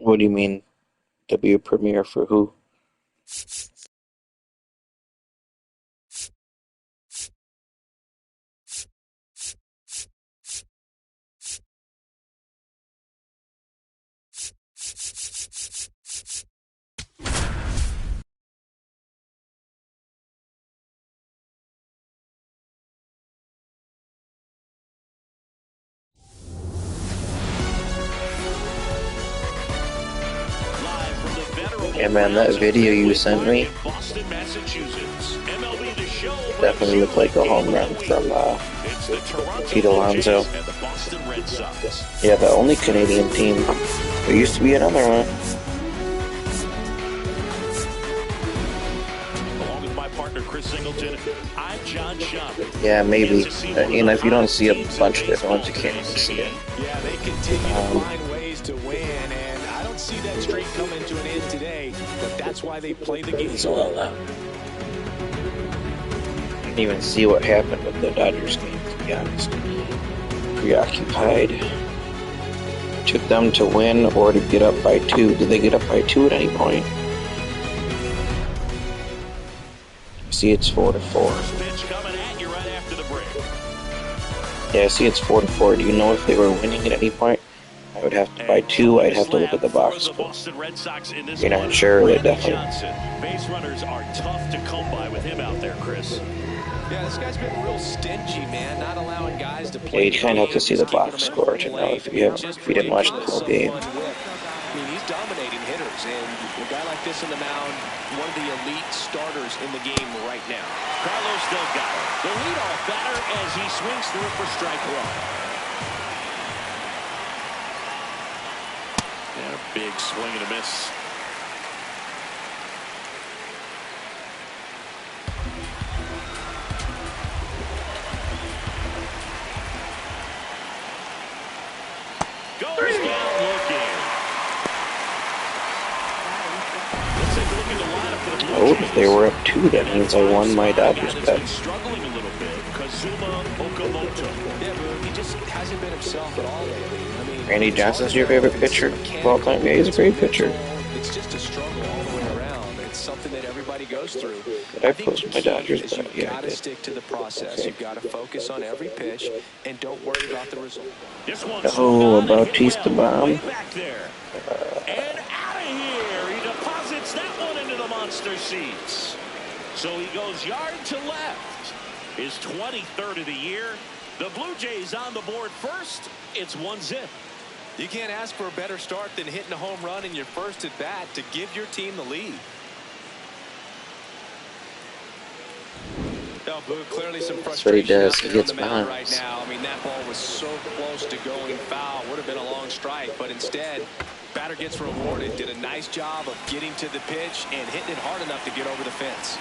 What do you mean? To be a premiere for who? Yeah, man, that video you sent me definitely looked like a home run from Pete Alonso. Yeah, the only Canadian team. There used to be another one. Along with my partner Chris Singleton, I'm John Shopping. Yeah, maybe. If you don't see a bunch of different ones, you can't really see it. Yeah, they continue to find ways to win, and I don't see that streak coming to an end today, but that's why they play the game. So well now. I didn't even see what happened with the Dodgers game, to be honest. Preoccupied. Took them to win or to get up by 2. Did they get up by 2 at any point? See, it's 4-4. Yeah, I see it's 4-4. Do you know if they were winning at any point? I would have to by 2. I'd have to look at the box score. You're not sure? They definitely. Base runners are tough to come by with him out there, Chris. Yeah, this guy's been real stingy, man, not allowing guys to play. Yeah, you kind of have to see the box score to know if you didn't watch the whole game. I mean, he's dominating hitters, and a guy like this on the mound, one of the elite starters in the game right now. Carlos Delgado, the leadoff batter, as he swings through for strike 1. And a big swing and a miss. Goes down looking. Let's take a look at the lineup for the Blue Jays. If they were up 2, that means I won my Dodgers bet. Struggling a little bit. Kazuma Okamoto. Yeah, but he just hasn't been himself at all lately. I mean, Randy Johnson's your favorite pitcher of all time? Yeah, he's a great pitcher. It's just a struggle all the way around. It's something that everybody goes through. Did I post my Dodgers bet? You've Yeah, I got to did. stick to the process. Okay. You've got to focus on every pitch and don't worry about the result. Oh, a Bautista bomb. Back there. And out of here. He deposits that one into the monster seats. So he goes yard to left. His 23rd of the year. The Blue Jays on the board first. It's 1-0. You can't ask for a better start than hitting a home run in your first at bat to give your team the lead. No, Boo, clearly some That's what he frustration does. out He there on gets the mound right bombs. now. I mean, that ball was so close to going foul. Would have been a long strike, but instead, batter gets rewarded. Did a nice job of getting to the pitch and hitting it hard enough to get over the fence.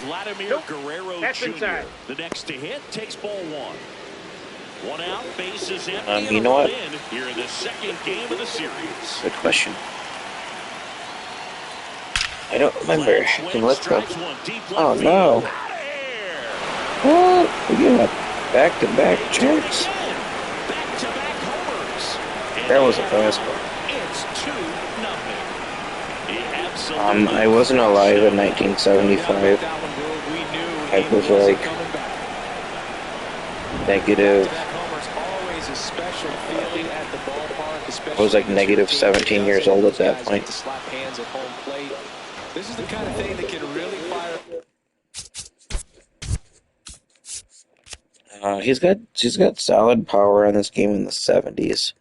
Vladimir Guerrero Jr. The next to hit takes ball 1. 1 out, bases empty. You know what? Here in the second game of the series. Good question. I don't remember. Let's go. Oh no. What? We got back-to-back checks. Back-to-back homers. That was a fastball. It's 2-0. I wasn't alive in 1975. I was like negative. I was like negative 17 years old at that point. This is the kind of thing that can really fire. He's got solid power on this game in the 70s.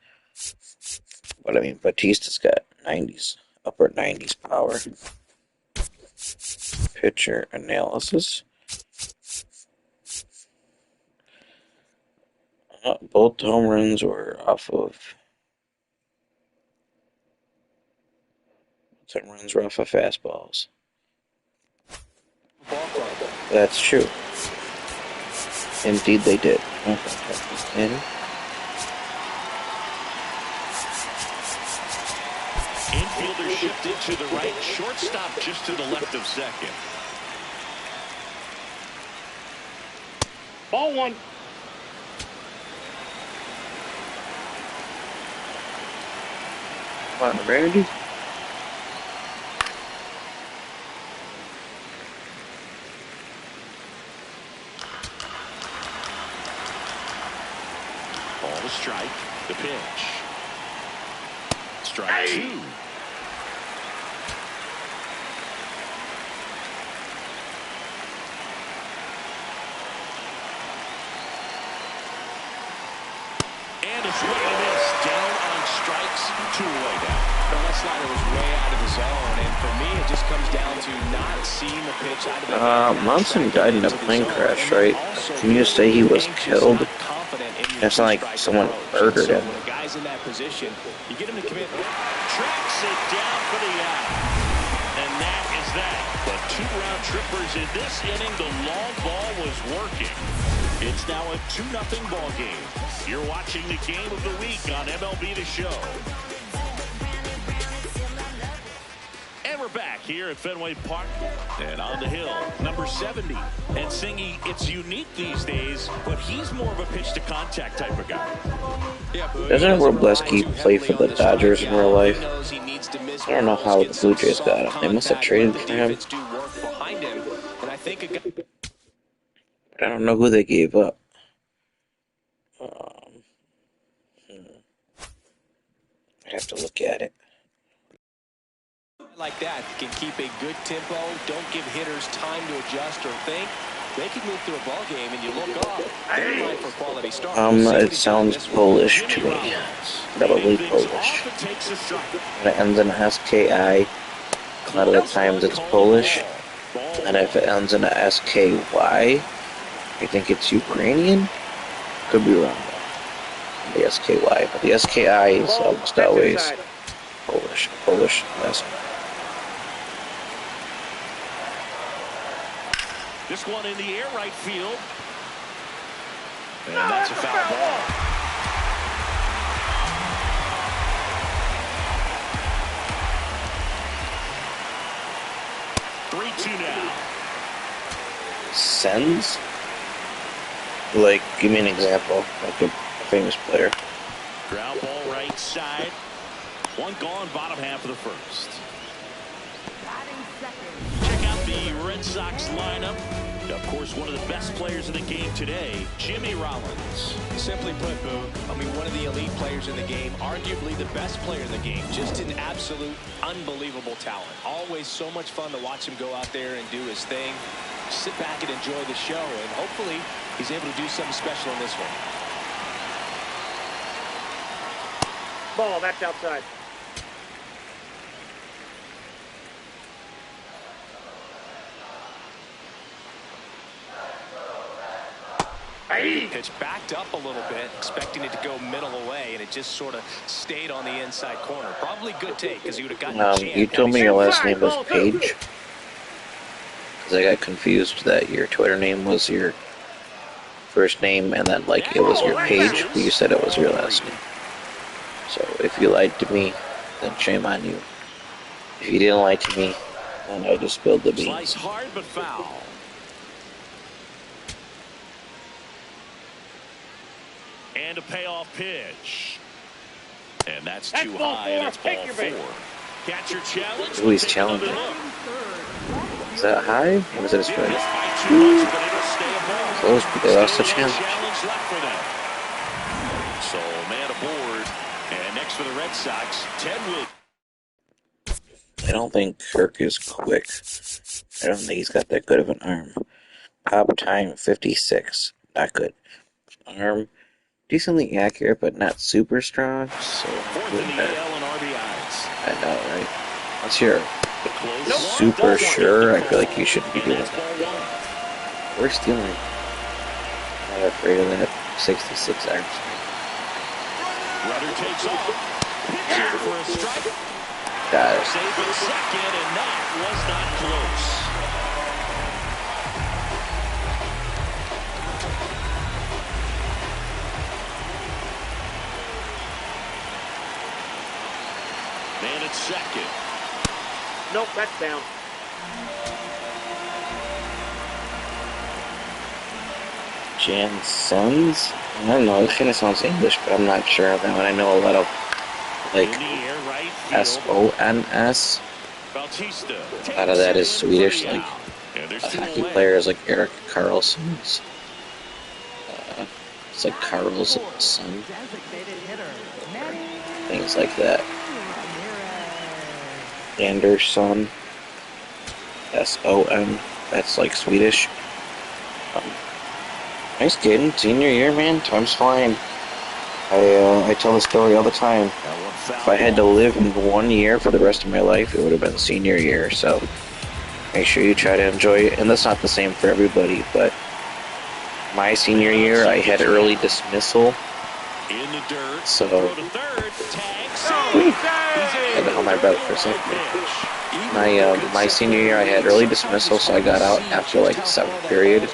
But I mean, Bautista's got 90s, upper 90s power. Pitcher analysis. Both home runs were off of fastballs. That's true. Indeed, they did. Infielder shifted to the right, shortstop just to the left of second. Ball 1. Come on, Randy. Ball to strike. The pitch. Strike two. And a swing and a miss. Down on strikes. 2 away down. Well, that slider was way out of the zone, and for me, it just comes down to not seeing the pitch out of the hand. Munson died in a plane crash, right? Can you say he was killed? It's not like someone murdered him. When a guy's in that position, you get him to commit. Tracks it down for the out. And that is that. But 2 round trippers in this inning. The long ball was working. It's now a 2-0 ball game. You're watching the game of the week on MLB the Show. And we're back here at Fenway Park. And on the hill, number 70. And Singy, it's unique these days, but he's more of a pitch-to-contact type of guy. Doesn't Robleski play for the Dodgers in real life? I don't know how the Blue Jays got him. They must have traded for him. I don't know who they gave up. I have to look at it. Like that can keep a good tempo, don't give hitters time to adjust or think. They can move through a ball game and you look up. They're in line for quality start. It sounds Polish to me. Probably Polish. When it ends in SKI, a lot of the times it's Polish. And if it ends in a SKY, I think it's Ukrainian. Could be wrong though. The SKY, but the SKI is almost always Polish. Yes. This one in the air, right field. And that's a foul ball. Three-two now. Sends? Like, give me an example. Like a famous player. Ground ball right side. One gone, bottom half of the first. Check out the Red Sox lineup. Of course, one of the best players in the game today, Jimmy Rollins. Simply put, Boog, I mean, one of the elite players in the game, arguably the best player in the game. Just an absolute unbelievable talent. Always so much fun to watch him go out there and do his thing. Sit back and enjoy the show, and hopefully he's able to do something special in this one. Ball, that's outside. Pitch backed up a little bit, expecting it to go middle away, and it just sort of stayed on the inside corner. Probably good take, because he would have gotten a chance. You told me your last name was Page? Because I got confused that your Twitter name was your first name, and then, like, it was your page, but you said it was your last name. So, if you lied to me, then shame on you. If you didn't lie to me, then I just spilled the beans. Slice hard, but foul. And a payoff pitch. And that's too high, and it's ball 4. Catcher challenge. Ooh, he's challenging. Is that high? Or was it a strike? Close, but they lost the challenge. So, man aboard. And next for the Red Sox, Ted Williams. I don't think Kirk is quick. I don't think he's got that good of an arm. Pop time 56. Not good. Arm decently accurate, but not super strong. So I know, right? Once you're super sure, I feel like you shouldn't be doing that. We're stealing. I'm not afraid of that 66 arm strike. Runner takes off. Pitcher for a strike. Got it. Safe at second, and that was not close. Man at second. Nope, that's down. Jansons? I don't know, it kind of sounds English, but I'm not sure of that one. I know a lot of like Sons. A lot of that is Swedish, like hockey players like Erik Karlsson's. It's like Carl's son. Things like that. Anderson. Son. That's like Swedish. Nice kid. Senior year, man. Time's flying. I tell the story all the time. If I had to live in 1 year for the rest of my life, it would have been senior year. So make sure you try to enjoy it. And that's not the same for everybody, but my senior year, I had early dismissal. So I had to hold my breath for a second. My senior year, I had early dismissal, so I got out after like the 7th period.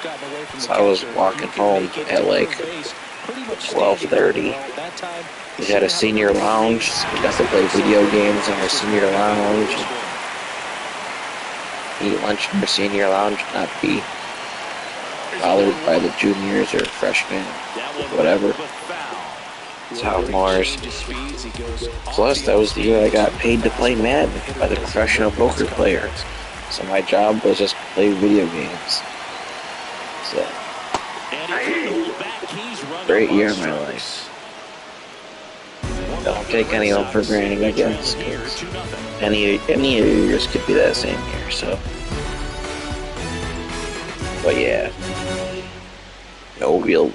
So I was walking home at like 12:30. We had a senior lounge, so we got to play video games in our senior lounge. Eat lunch in our senior lounge, not be bothered by the juniors or freshmen, whatever. Sophomores. Plus, that was the year I got paid to play Madden by the professional poker player. So my job was just to play video games. So, great year of my life. Don't take anyone for granted, I guess. Any of your years could be that same year, so. But yeah. No real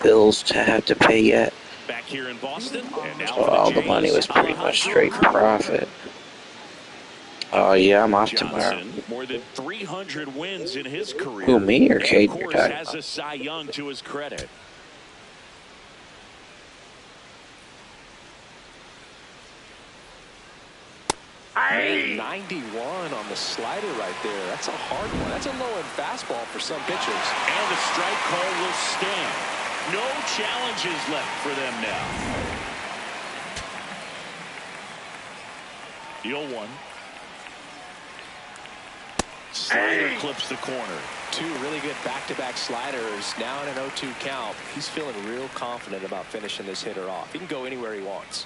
bills to have to pay yet. Back here in Boston, so all the money was pretty much straight profit. Oh yeah, I'm off tomorrow. More than 300 wins in his career. Who, me or Caden you're talking about? Has a Cy Young to his credit. Hey. 91 on the slider right there. That's a hard one. That's a low-end fastball for some pitchers. And the strike call will stand. No challenges left for them now. 0-1. Slider clips the corner. Two really good back-to-back sliders. Now in an 0-2 count. He's feeling real confident about finishing this hitter off. He can go anywhere he wants.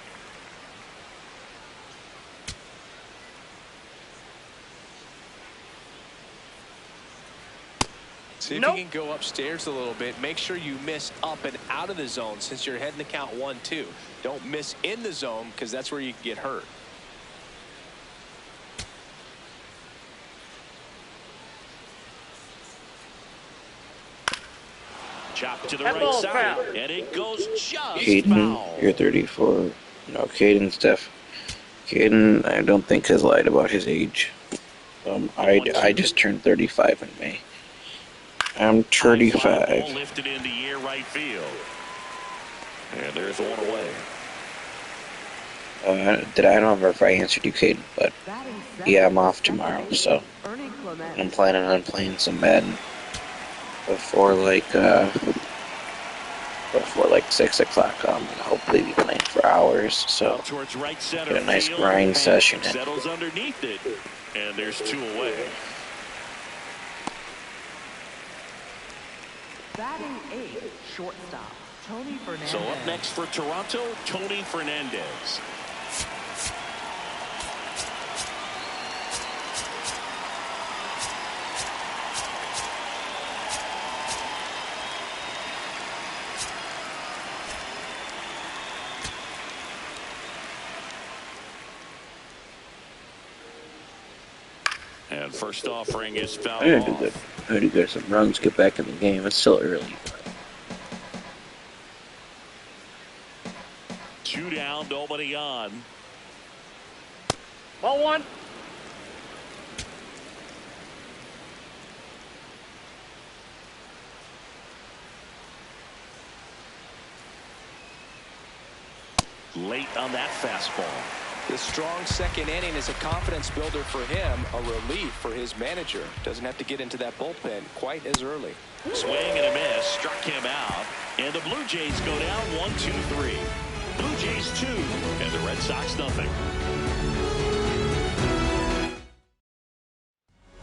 See if you can go upstairs a little bit. Make sure you miss up and out of the zone since you're heading to count 1-2. Don't miss in the zone because that's where you can get hurt. Chop to the right side, and it goes just Caden, foul. you're 34. No, Caden's Caden, I don't think has lied about his age. I just turned 35 in May. I'm 35. Lifted in the air right field. And there's one away. I don't remember if I answered you, Caden, but yeah, I'm off tomorrow, so I'm planning on playing some Madden before like 6 o'clock. I'm gonna hopefully be playing for hours, so get a nice grind session in. Settles underneath it, and there's two away. Batting 8, shortstop, Tony Fernandez. So up next for Toronto, Tony Fernandez. And first offering is fouled off. I had to get some runs, get back in the game. It's still early. Two down, nobody on. Ball one. Late on that fastball. The strong second inning is a confidence builder for him, a relief for his manager. Doesn't have to get into that bullpen quite as early. Swing and a miss, struck him out. And the Blue Jays go down 1-2-3. Blue Jays 2, and the Red Sox nothing.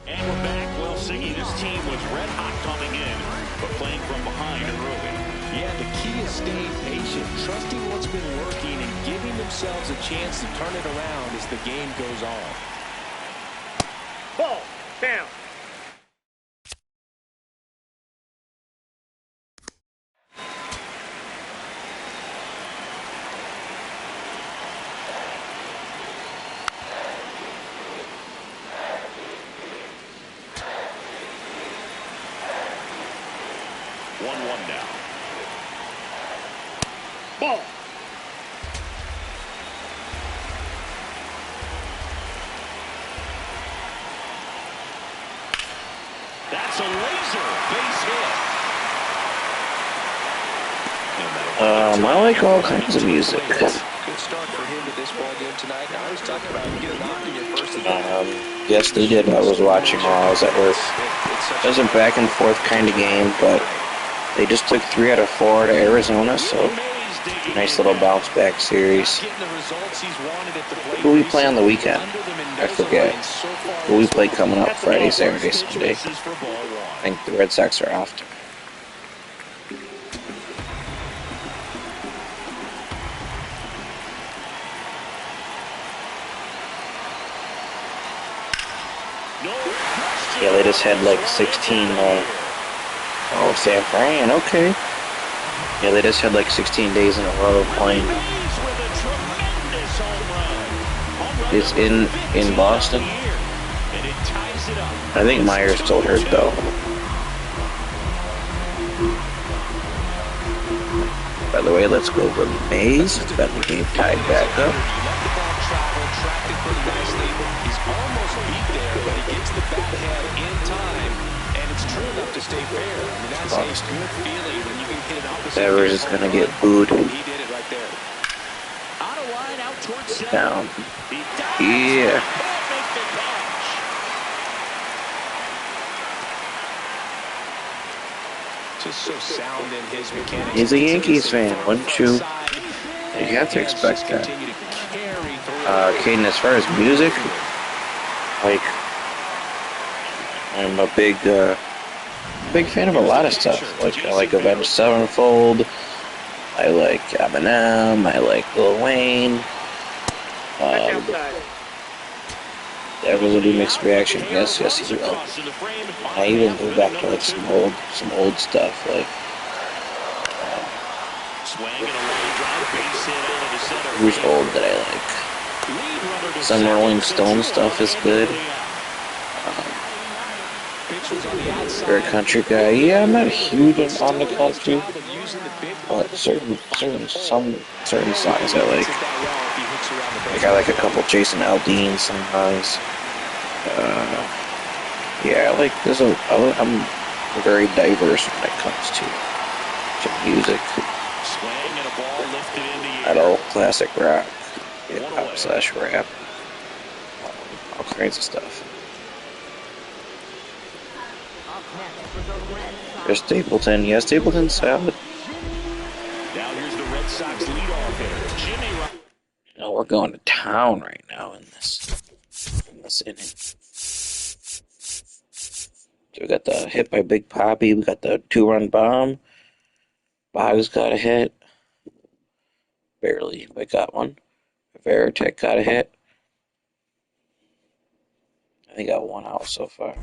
And we're back. Well, Siggy, this team was red hot coming in, but playing from behind early. Yeah, the key is staying patient. trusting what's been working and giving themselves a chance to turn it around as the game goes on. Ball, down. One now. Ball. That's a laser base hit. I like all kinds of music. Good start for him to this ball game tonight. I was talking about you get a knock in your first at bat. Yes, they did. I was watching while I was at work. It was a back and forth kind of game, but they just took 3 out of 4 to Arizona, so nice little bounce back series. Who we play on the weekend? I forget. Who we play coming up Friday, Saturday, Sunday? I think the Red Sox are off tonight. Yeah, they just had like 16, oh, San Fran, okay. Yeah, they just had like 16 days in a row of playing. It's in Boston. I think Meyer's still hurt, though. By the way, let's go over the Mays. Got the game tied back up. He's almost beat there, but he gets the bat head in time, and it's true enough to stay fair. I mean, that's a good feeling when you can hit an opposite. Devers is gonna get booed. He did it right there. Out of line, out towards center. Down. Yeah. Just so sound in his mechanics. He's a Yankees fan, wouldn't you? You have to expect that. Caden, as far as music, like, I'm a big fan of a lot of stuff. Like, I like Avenged Sevenfold, I like Eminem, I like Lil Wayne. That was a mixed reaction. Yes, he will. I even go back to like some old stuff, like who's old that I like. Some Rolling Stone stuff is good. You're a country guy. Yeah, I'm not huge on the country, but certain songs I like. Like I like a couple Jason Aldean songs. Yeah, I like I'm very diverse when it comes to music. Metal, classic rock, hip-hop/rap, all kinds of stuff. There's Stapleton. Yeah, Stapleton's solid. Now here's the Red Sox leadoff hitter, Jimmy. No, we're going to town right now in this inning. So we got the hit by Big Papi. We got the 2-run bomb. Boggs got a hit. Barely, but got one. Veritek got a hit. I think got one out so far. And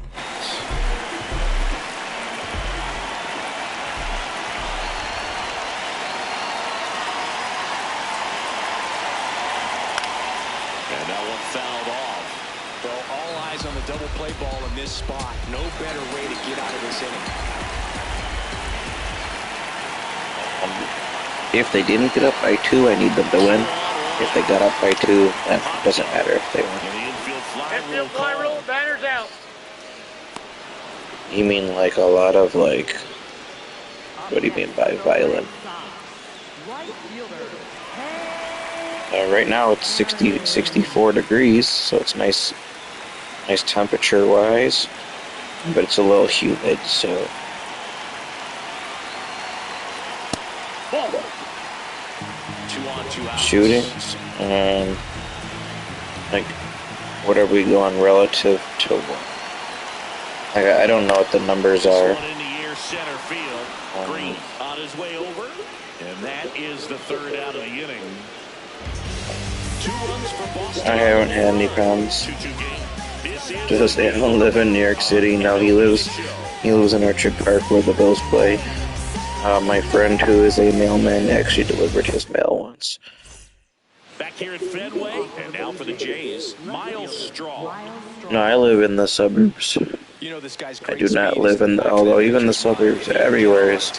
that one fouled off. Well, all eyes on the double play ball in this spot. No better way to get out of this inning. If they didn't get up by 2, I need them to win. If they got up by 2, then it doesn't matter if they win. Infield fly rule, batter's out. You mean like a lot of like, what do you mean by violent? Right now it's 64 degrees, so it's nice temperature wise, but it's a little humid, so. Shootings, and like, what are we going relative to what? I don't know what the numbers are. Green on his way over. And that is the third out of the inning. 2 runs for Boston. I haven't had any problems. 2-2 game. Just I don't live in New York City. Now he lives in Orchard Park where the Bills play. My friend who is a mailman actually delivered his mail once. Back here at Fenway, and now for the Jays, Miles Straw. No, I live in the suburbs. You know, this guy's I do not live in, although even the suburbs, everywhere is,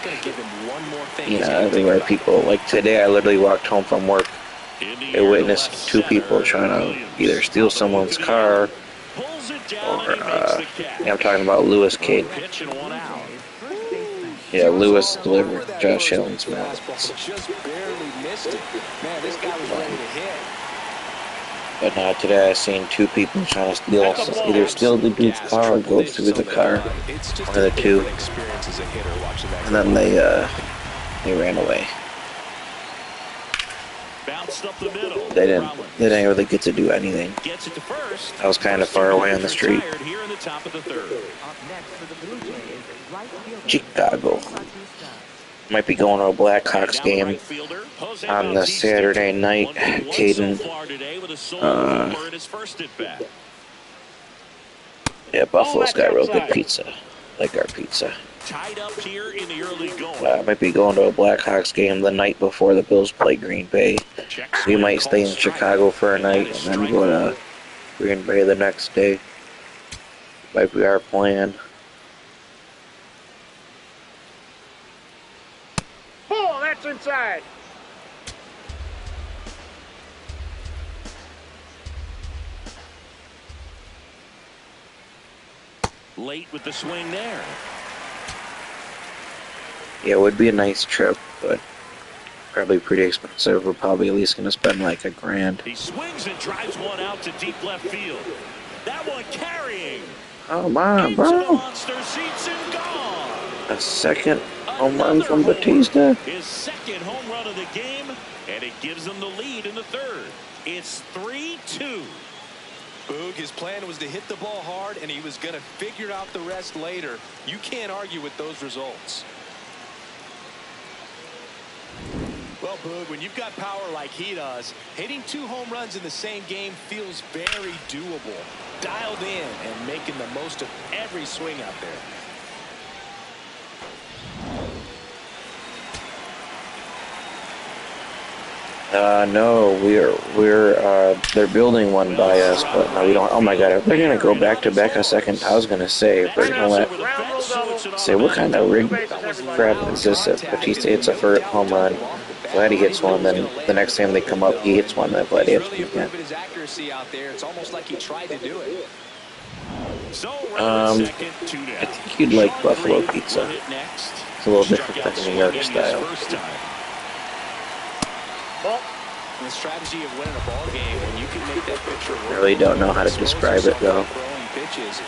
everywhere people, like today I literally walked home from work. I witnessed 2 people trying to either steal someone's car, or, I'm talking about Lewis Cade. Yeah, Lewis delivered Josh Allen's mail. But today I seen 2 people trying to either steal the dude's car or go through the car. One of the 2. And then they ran away. They didn't really get to do anything. I was kind of far away on the street. Chicago. Might be going to a Blackhawks game on the Saturday night. Caden. Yeah, Buffalo's got real good pizza. Like our pizza. I might be going to a Blackhawks game the night before the Bills play Green Bay. We might stay in Chicago for a night and then go to Green Bay the next day. Might be our plan. Ball, that's inside. Late with the swing there. Yeah, it would be a nice trip, but probably pretty expensive. We're probably at least going to spend like $1,000. He swings and drives one out to deep left field. That one carrying. Oh my, bro. Monster seats and gone. A second home run from Batista. His second home run of the game, and it gives them the lead in the third. It's 3-2. Boog, his plan was to hit the ball hard, and he was going to figure out the rest later. You can't argue with those results. Well, Boog, when you've got power like he does, hitting 2 home runs in the same game feels very doable. Dialed in and making the most of every swing out there. No, they're building one by us, but no, we don't. Oh my God, if they're gonna go back to back a second, I was gonna say, if they're gonna say what kind of rig crap is this? If Batista hits a first home run, Vladdy hits one, then the next time they come up, he hits one, then Vladdy hits one again. I think you'd like Buffalo pizza. It's a little different than New York style. The strategy of winning a ball game when you can make that pitcher I really don't know how to describe it though. Pitches,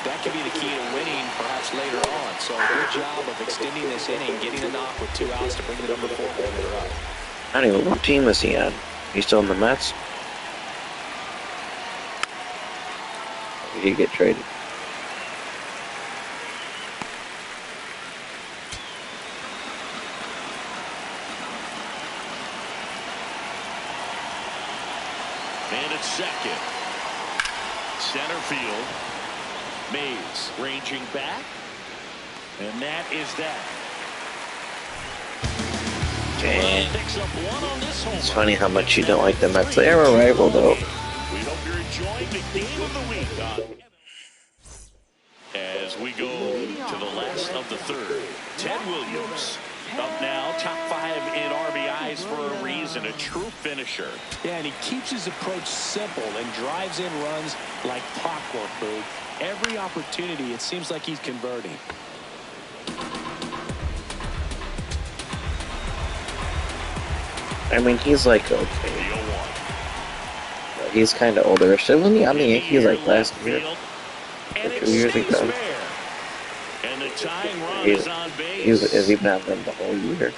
that could be the key to winning perhaps later on. So good job of extending this inning, getting a knock with 2 outs to bring the number 4 batter up. I don't even know what team is he on. He's still in the Mets? Did he get traded? And it's second. Center field. Mays ranging back. And that is that. Dang. It's funny how much you don't like the Mets. They are a rival though. We hope you're enjoying the game of the week. As we go to the last of the third. Ted Williams up now, top 5 in RBIs for a reason, a true finisher. Yeah, and he keeps his approach simple and drives in runs like clockwork, Boog. Every opportunity, it seems like he's converting. I mean, he's like okay. He's kind of older. Wasn't he on the Yankees like last year? Or 2 years ago? Has he been on them the whole year?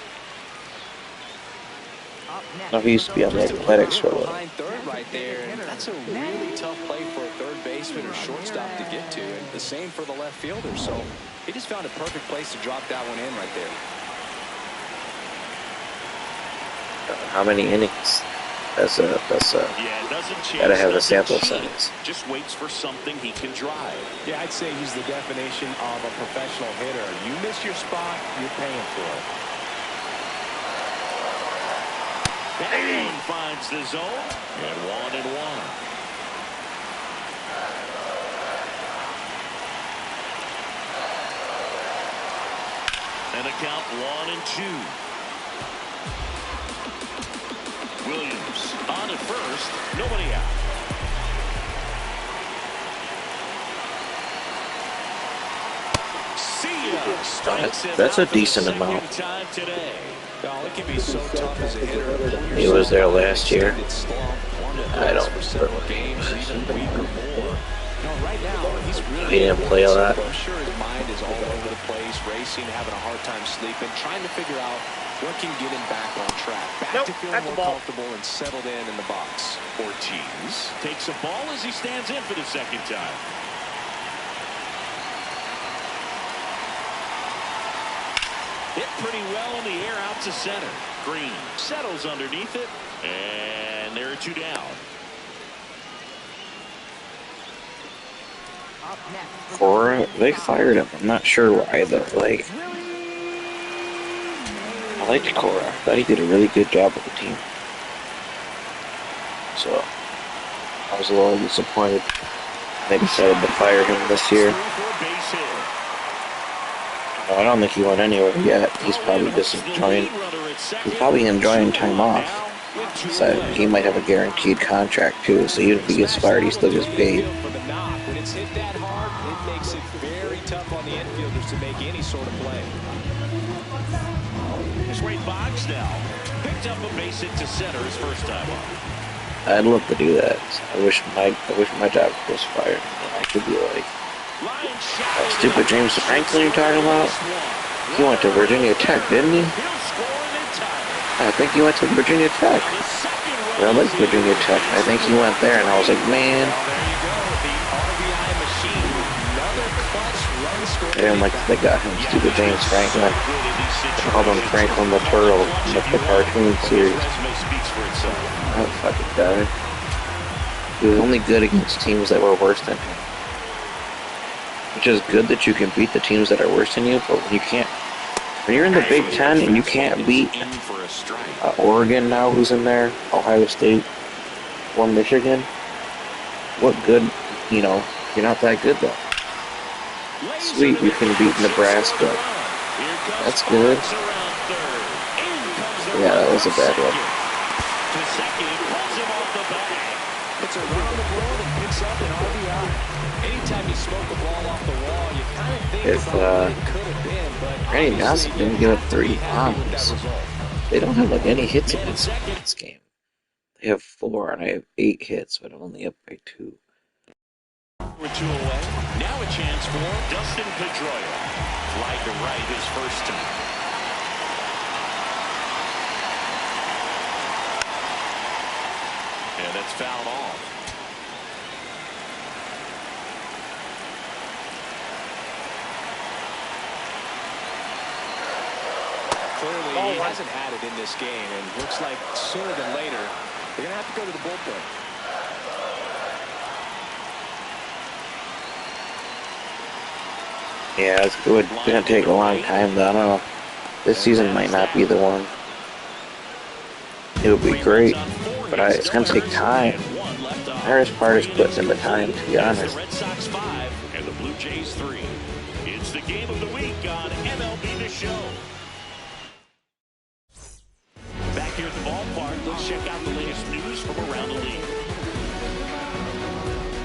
No, he used to be on the Athletics for a little. Third right there, and that's a really tough play for a third baseman or shortstop to get to, and the same for the left fielder. So he just found a perfect place to drop that one in right there. How many innings? That's Yeah, it doesn't chase, gotta have a doesn't sample cheat, size. just waits for something he can drive. Yeah, I'd say he's the definition of a professional hitter. You miss your spot, you're paying for it. Bang finds the zone, and 1-1. And a count 1-2. Williams on at first, nobody out. See ya. Strikes him That's out a for the decent second amount. time today. Oh, it can be so tough as a hitter. He was there last year. I don't For remember several what he games, was. even a week or more. No, right now he's really. He didn't play a lot. I'm sure his mind is all over the place, racing, having a hard time sleeping, trying to figure out what can get him back on track, back to feeling more comfortable and settled in the box. Ortiz takes a ball as he stands in for the second time. Hit pretty well in the air out to center. Green settles underneath it, and there are two down. Up next. Cora, they fired him. I'm not sure why though. Like, I liked Cora. I thought he did a really good job with the team. So I was a little disappointed they decided to fire him this year. No, I don't think he went anywhere yet. He's probably just enjoying. He's probably enjoying time off. So he might have a guaranteed contract too. So even if he gets fired, he still gets paid. When it's hit that hard, it makes it very tough on the infielders to make any sort of play. Here's Wade Boggs now. Picked up a base hit to center his first time up. I'd love to do that. I wish my job was fired. I could be like, that stupid James Franklin you're talking about? He went to Virginia Tech, didn't he? I think he went to Virginia Tech. I like Virginia Tech. I think he went there, and I was like, man. I didn't like that they got him, stupid James Franklin. They called him Franklin the Turtle in the cartoon series. That fucking guy. He was only good against teams that were worse than him. Which is good that you can beat the teams that are worse than you, but when you can't, when you're in the Big Ten and you can't beat Oregon now, who's in there, Ohio State, or Michigan, what good, you're not that good though. Sweet, you can beat Nebraska. That's good. Yeah, that was a bad one. It's around the board and picks up an RBI. Anytime you smoke the ball off the wall, you kind of think about what it could have been, but Randy Johnson didn't give up 3 bombs. They don't have like any hits against this game. They have 4 and I have 8 hits, but I'm only up by 2. We're 2 away. Now a chance for Dustin Pedroia. Fly to right his first time. And that's fouled off. Clearly, he hasn't had it in this game, and looks like sooner than later, they're going to have to go to the bullpen. Yeah, it's gonna take a long time though. I don't know. This season might not be the one. It would be great, but it's gonna take time. The hardest part is putting in the time, to be honest. Red Sox 5 and the Blue Jays 3. It's the game of the week on MLB the Show. Back here at the ballpark, let's check out the latest news from around the league.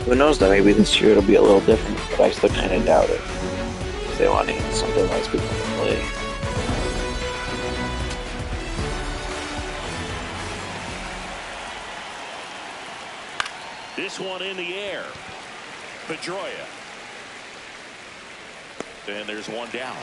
Who knows though, maybe this year it'll be a little different, but I still kind of doubt it. If they want to get something else people can play. This one in the air. Pedroia. And there's one down.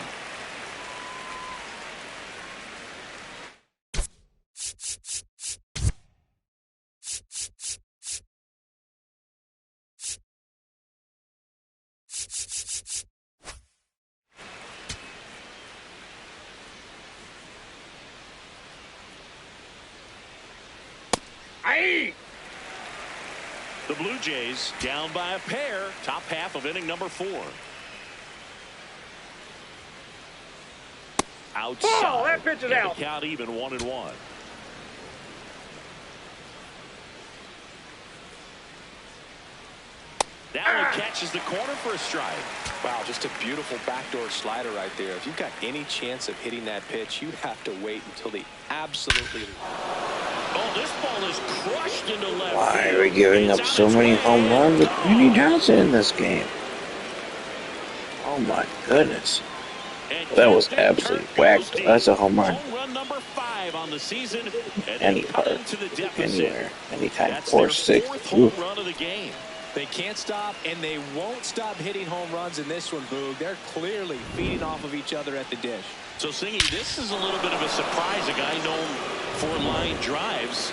The Blue Jays down by a pair. Top half of inning number 4. Outside. Oh, that pitch is out. The count even 1-1. Now he catches the corner for a strike. Wow, just a beautiful backdoor slider right there. If you've got any chance of hitting that pitch, you have to wait until the absolutely. Oh, this ball is crushed into left. Why are we giving up so many home runs with Randy Johnson in this game? Oh my goodness. That was absolutely whacked. That's a home run. Home run number 5 on the season. Any part, anywhere, anytime. 4-6. Home run of the game. They can't stop, and they won't stop hitting home runs in this one, Boog. They're clearly feeding off of each other at the dish. So, Singy, this is a little bit of a surprise. A guy known for line drives.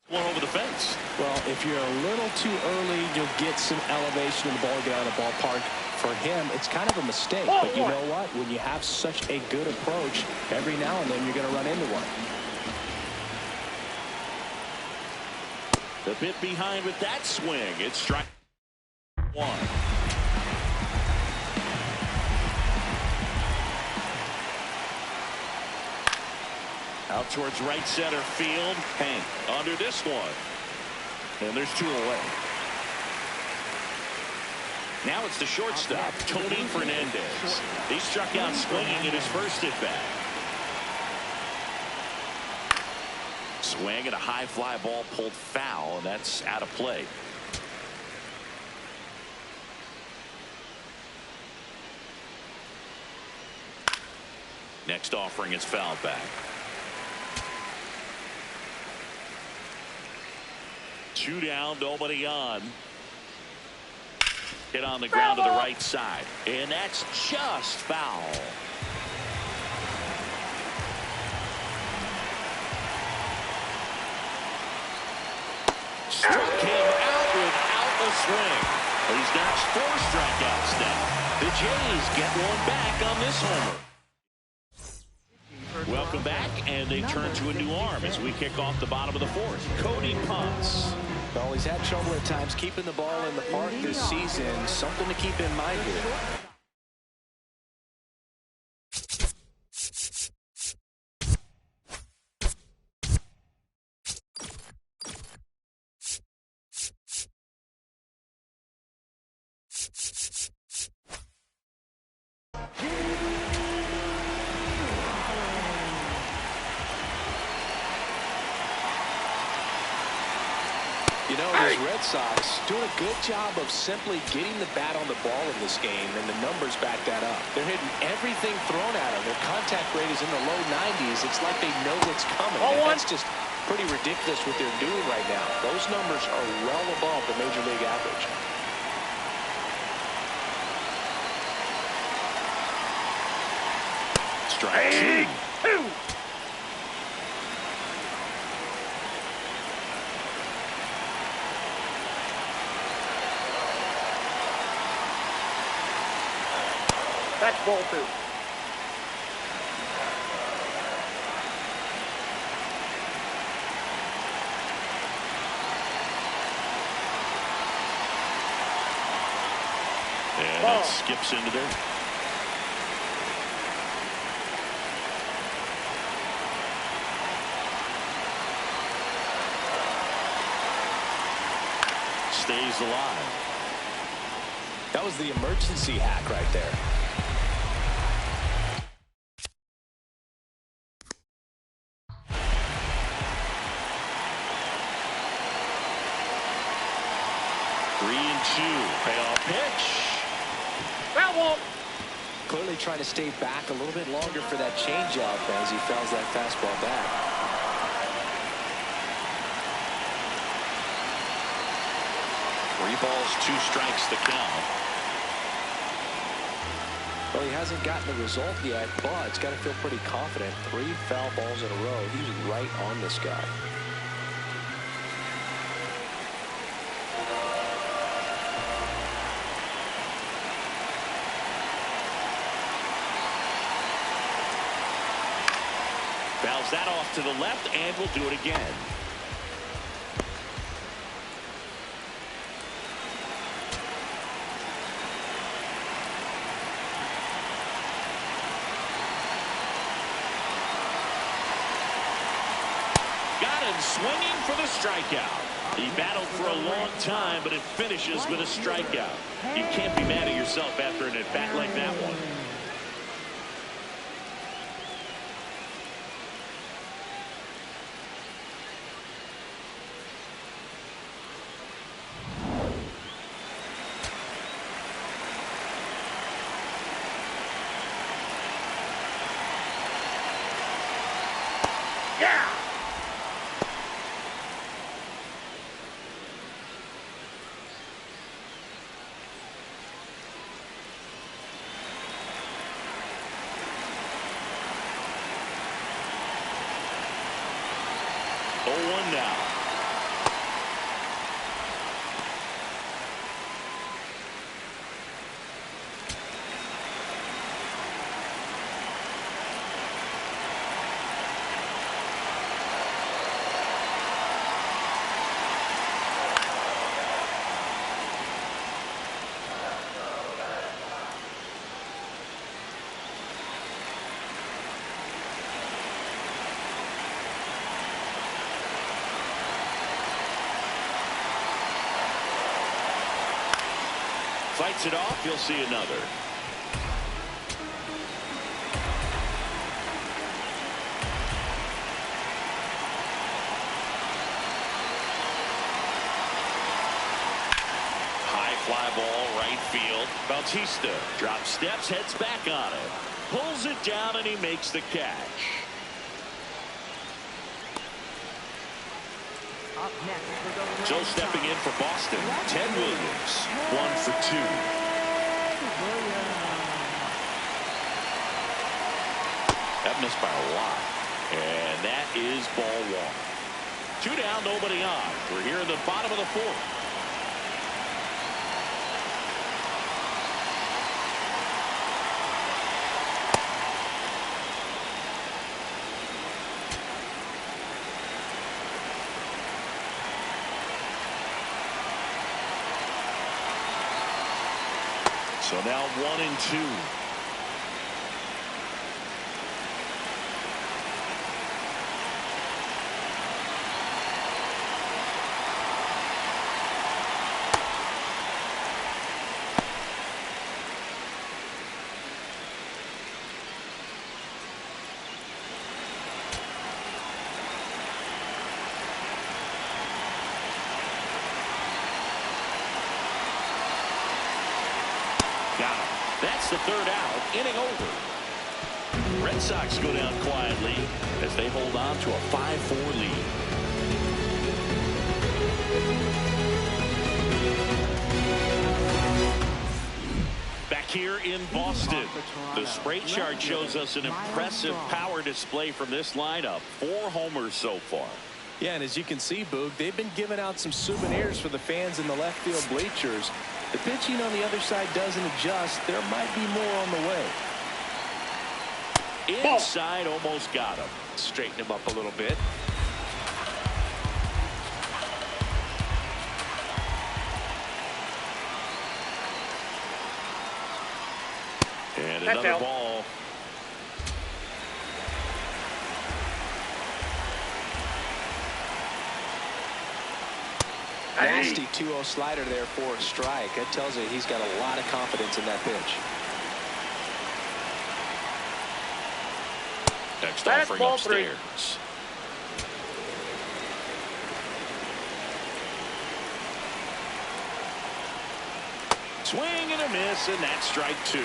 One over the fence. Well, if you're a little too early, you'll get some elevation in the ball, get out of the ballpark. For him, it's kind of a mistake. But you know what? When you have such a good approach, every now and then you're going to run into one. The bit behind with that swing. It's strike 1. Out towards right center field. Hank under this one. And there's 2 away. Now it's the shortstop, Tony Fernandez. He struck out swinging in his first at bat. Swing and a high fly ball pulled foul, and that's out of play. Next offering is fouled back. 2 down, nobody on. Hit on the ground to the right side, and that's just foul. Struck him out without a swing. He's got 4 strikeouts now. The Jays get one back on this homer. Welcome back, and they turn to a new arm as we kick off the bottom of the 4th. Cody Punts. Well, he's had trouble at times keeping the ball in the park this season. Something to keep in mind here. You know, these Red Sox doing a good job of simply getting the bat on the ball in this game, and the numbers back that up. They're hitting everything thrown at them. Their contact rate is in the low 90s. It's like they know what's coming. And that's just pretty ridiculous what they're doing right now. Those numbers are well above the Major League average. Strike 2. That's ball 2. And it skips into there. Stays alive. That was the emergency hack right there. Payoff pitch. That won't. Clearly trying to stay back a little bit longer for that changeup as he fouls that fastball back. 3 balls, 2 strikes to count. Well, he hasn't gotten the result yet, but he's got to feel pretty confident. 3 foul balls in a row. He's right on this guy. Fouls that off to the left, and will do it again. Got him swinging for the strikeout. He battled for a long time, but it finishes with a strikeout. You can't be mad at yourself after an at-bat like that one. Yeah! Oh, 1 now. Fights it off. You'll see another. High fly ball, right field. Bautista drops steps, heads back on it. Pulls it down, and he makes the catch. Up next for the Red So stepping in for Boston, Ted Williams, 1 for 2. That missed by a lot. And that is ball 1. 2 down, nobody on. We're here in the bottom of the 4th. So now 1 and 2. Got him. That's the 3rd out. Inning over. Red Sox go down quietly as they hold on to a 5-4 lead. Back here in Boston, the spray chart shows us an impressive power display from this lineup. 4 homers so far. Yeah, and as you can see, Boog, they've been giving out some souvenirs for the fans in the left field bleachers. The pitching on the other side doesn't adjust. There might be more on the way. Inside, almost got him. Straighten him up a little bit. And That's another out. ball. Nasty 2-0 slider there for a strike. That tells you he's got a lot of confidence in that pitch. Next That's offering ball 3. upstairs. Swing and a miss, and that's strike 2.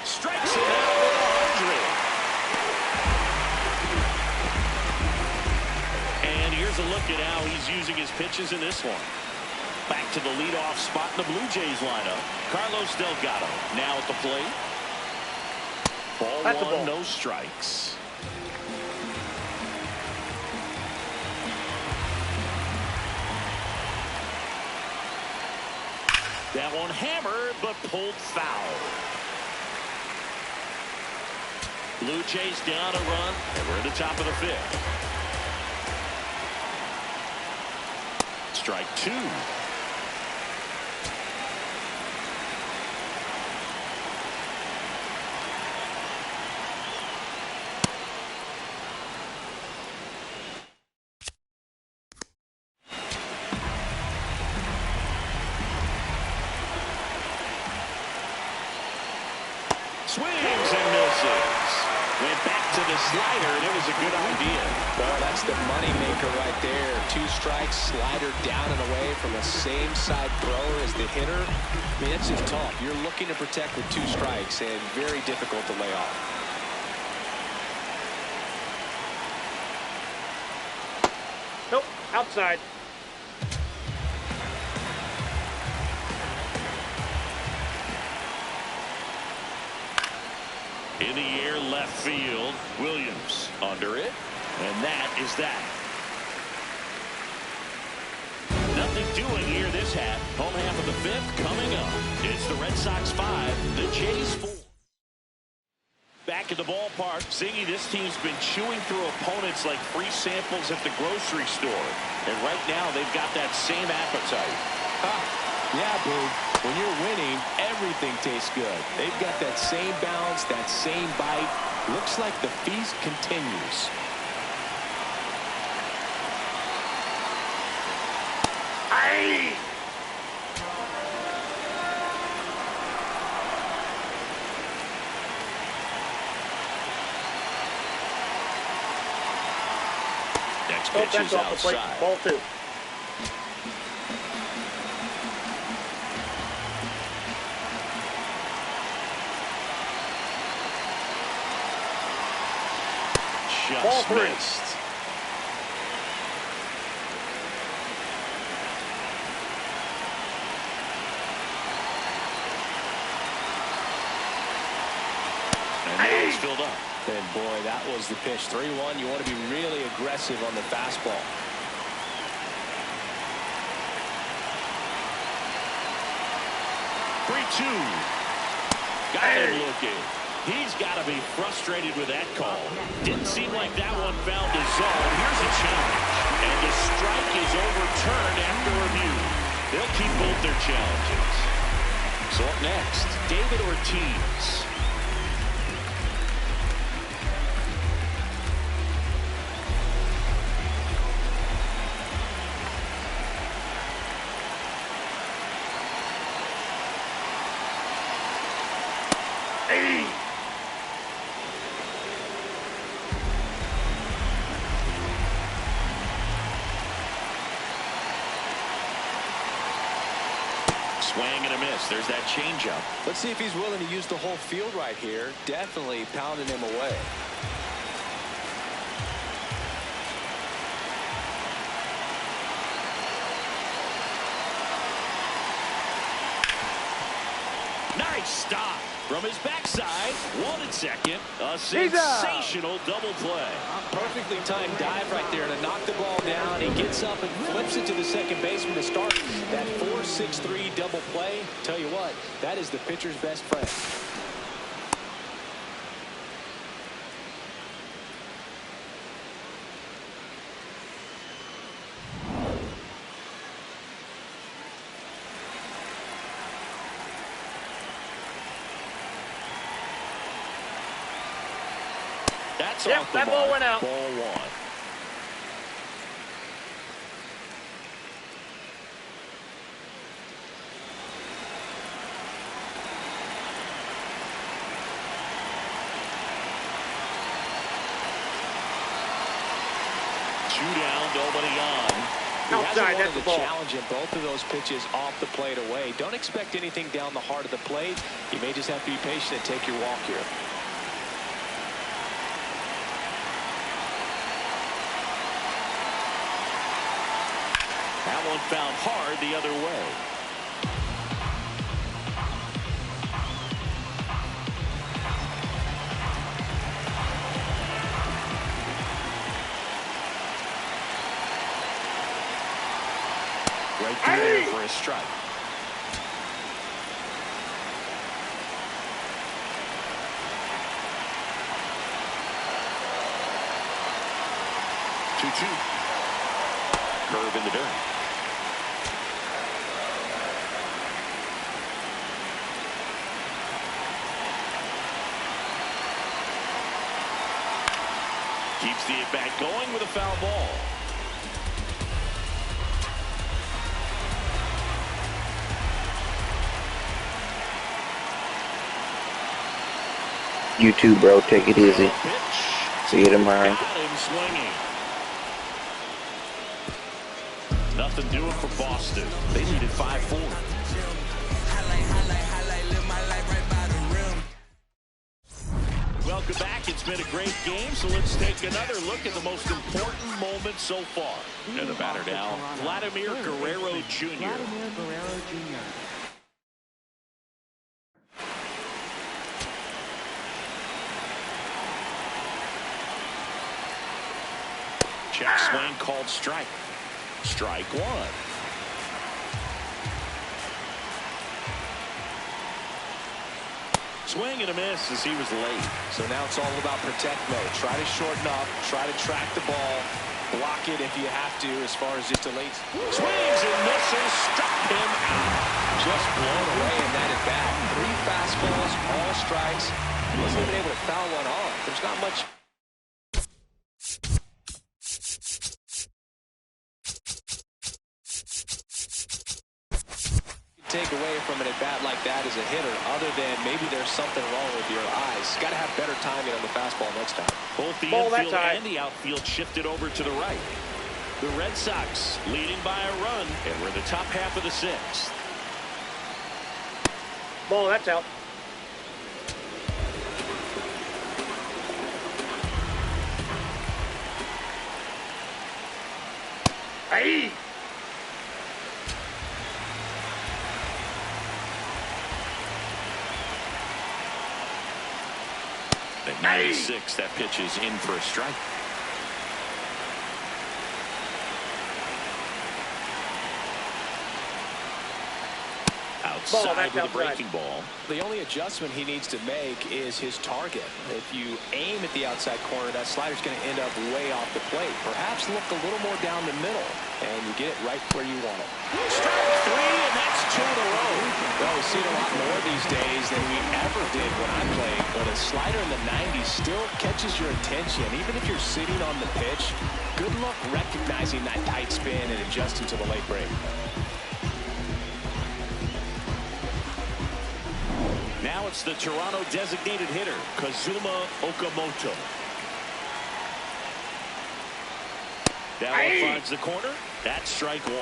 Strikes him out with 100. And here's a look at how he's using his pitches in this one. Back to the leadoff spot in the Blue Jays lineup. Carlos Delgado now at the plate. Ball That's a 1, ball. no strikes. That one hammered, but pulled foul. Blue Jays down a run, and we're in the top of the 5th. Strike 2. Swings and misses. Went back to the slider, and it was a good idea. Well, that's the money maker right there. 2 strikes, slider down and away from a same side thrower as the hitter. I mean, it's just tough. You're looking to protect with 2 strikes, and very difficult to lay off. Nope, outside. In the air, left field. Williams under it. And that is that. Nothing doing here this half. Home half of the 5th coming up. It's the Red Sox 5, the Jays 4. Back at the ballpark, Zingy, this team's been chewing through opponents like free samples at the grocery store. And right now, they've got that same appetite. Yeah, Boo. When you're winning, everything tastes good. They've got that same bounce, that same bite. Looks like the feast continues. Aye! Next Oh, pitch that's is off the plate. outside. Ball 2. Ball Just 3. missed. And now it's filled up. And boy, that was the pitch. 3-1. You want to be really aggressive on the fastball. Got him looking. He's got to be frustrated with that call. Didn't seem like that one found his zone. Here's a challenge. And the strike is overturned after review. They'll keep both their challenges. So up next, David Ortiz. Swing and a miss. There's that changeup. Let's see if he's willing to use the whole field right here. Definitely pounding him away. Nice stop from his backside. 1 and 2nd. A sensational double play. Perfectly timed dive right there to knock the ball down. He gets up and flips it to the second baseman to start that 4-6-3 double play. Tell you what, that is the pitcher's best friend. That's Yep, off the that ball mark. went out. Ball 1. Two down, nobody on. Outside, that's the ball. Challenging both of those pitches off the plate away. Don't expect anything down the heart of the plate. You may just have to be patient and take your walk here. That one found hard the other way. Right through there for a strike. 0-2. Curve in the dirt. Keeps the at-bat going with a foul ball. You too, bro. Take it easy. See you tomorrow. Got him swinging. Nothing doing for Boston. They lead at 5-4. Welcome back. It's been a great game, so let's take another look at the most important moment so far. And the batter now, Vladimir Guerrero Jr. Vladimir Guerrero Jr. Check swing called strike. Strike one. Swing and a miss as he was late. So now it's all about protect mode. Try to shorten up, try to track the ball, block it if you have to as far as just a late. Swings and misses, struck him out. Just blown away in that at bat. 3 fastballs, all strikes. He wasn't even able to foul one off. There's not much. Take away from an at-bat like that as a hitter, other than maybe there's something wrong with your eyes. Got to have better timing on the fastball next time. Both the infield and the outfield shifted over to the right. The Red Sox leading by a run, and we're in the top half of the 6th. Ball, that's out. Hey! At 96, that pitch is in for a strike. Outside with a breaking ball. The only adjustment he needs to make is his target. If you aim at the outside corner, that slider's going to end up way off the plate. Perhaps look a little more down the middle, and you get it right where you want it. Strike 3, and that's 2 in a row. Well, we see it a lot more these days than we ever did when I played, but a slider in the 90s still catches your attention. Even if you're sitting on the pitch, good luck recognizing that tight spin and adjusting to the late break. Now it's the Toronto designated hitter, Kazuma Okamoto. That one finds the corner. That's strike 1.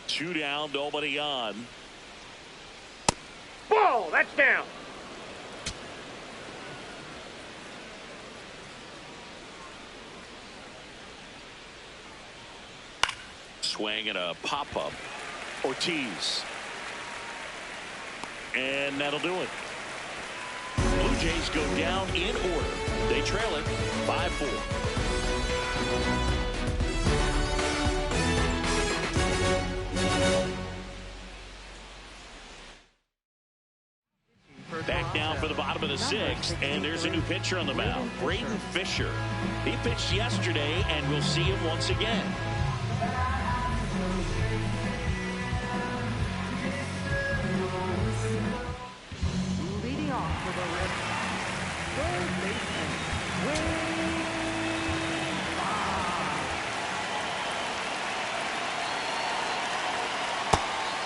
Two down, nobody on. Ball, that's down. Swing and a pop-up. Ortiz. And that'll do it. Blue Jays go down in order. They trail it 5-4. Back down for the bottom of the 6th, and there's a new pitcher on the mound, Braden Fisher. He pitched yesterday, and we'll see him once again. Leading off for the Red Sox, third baseman, Wade.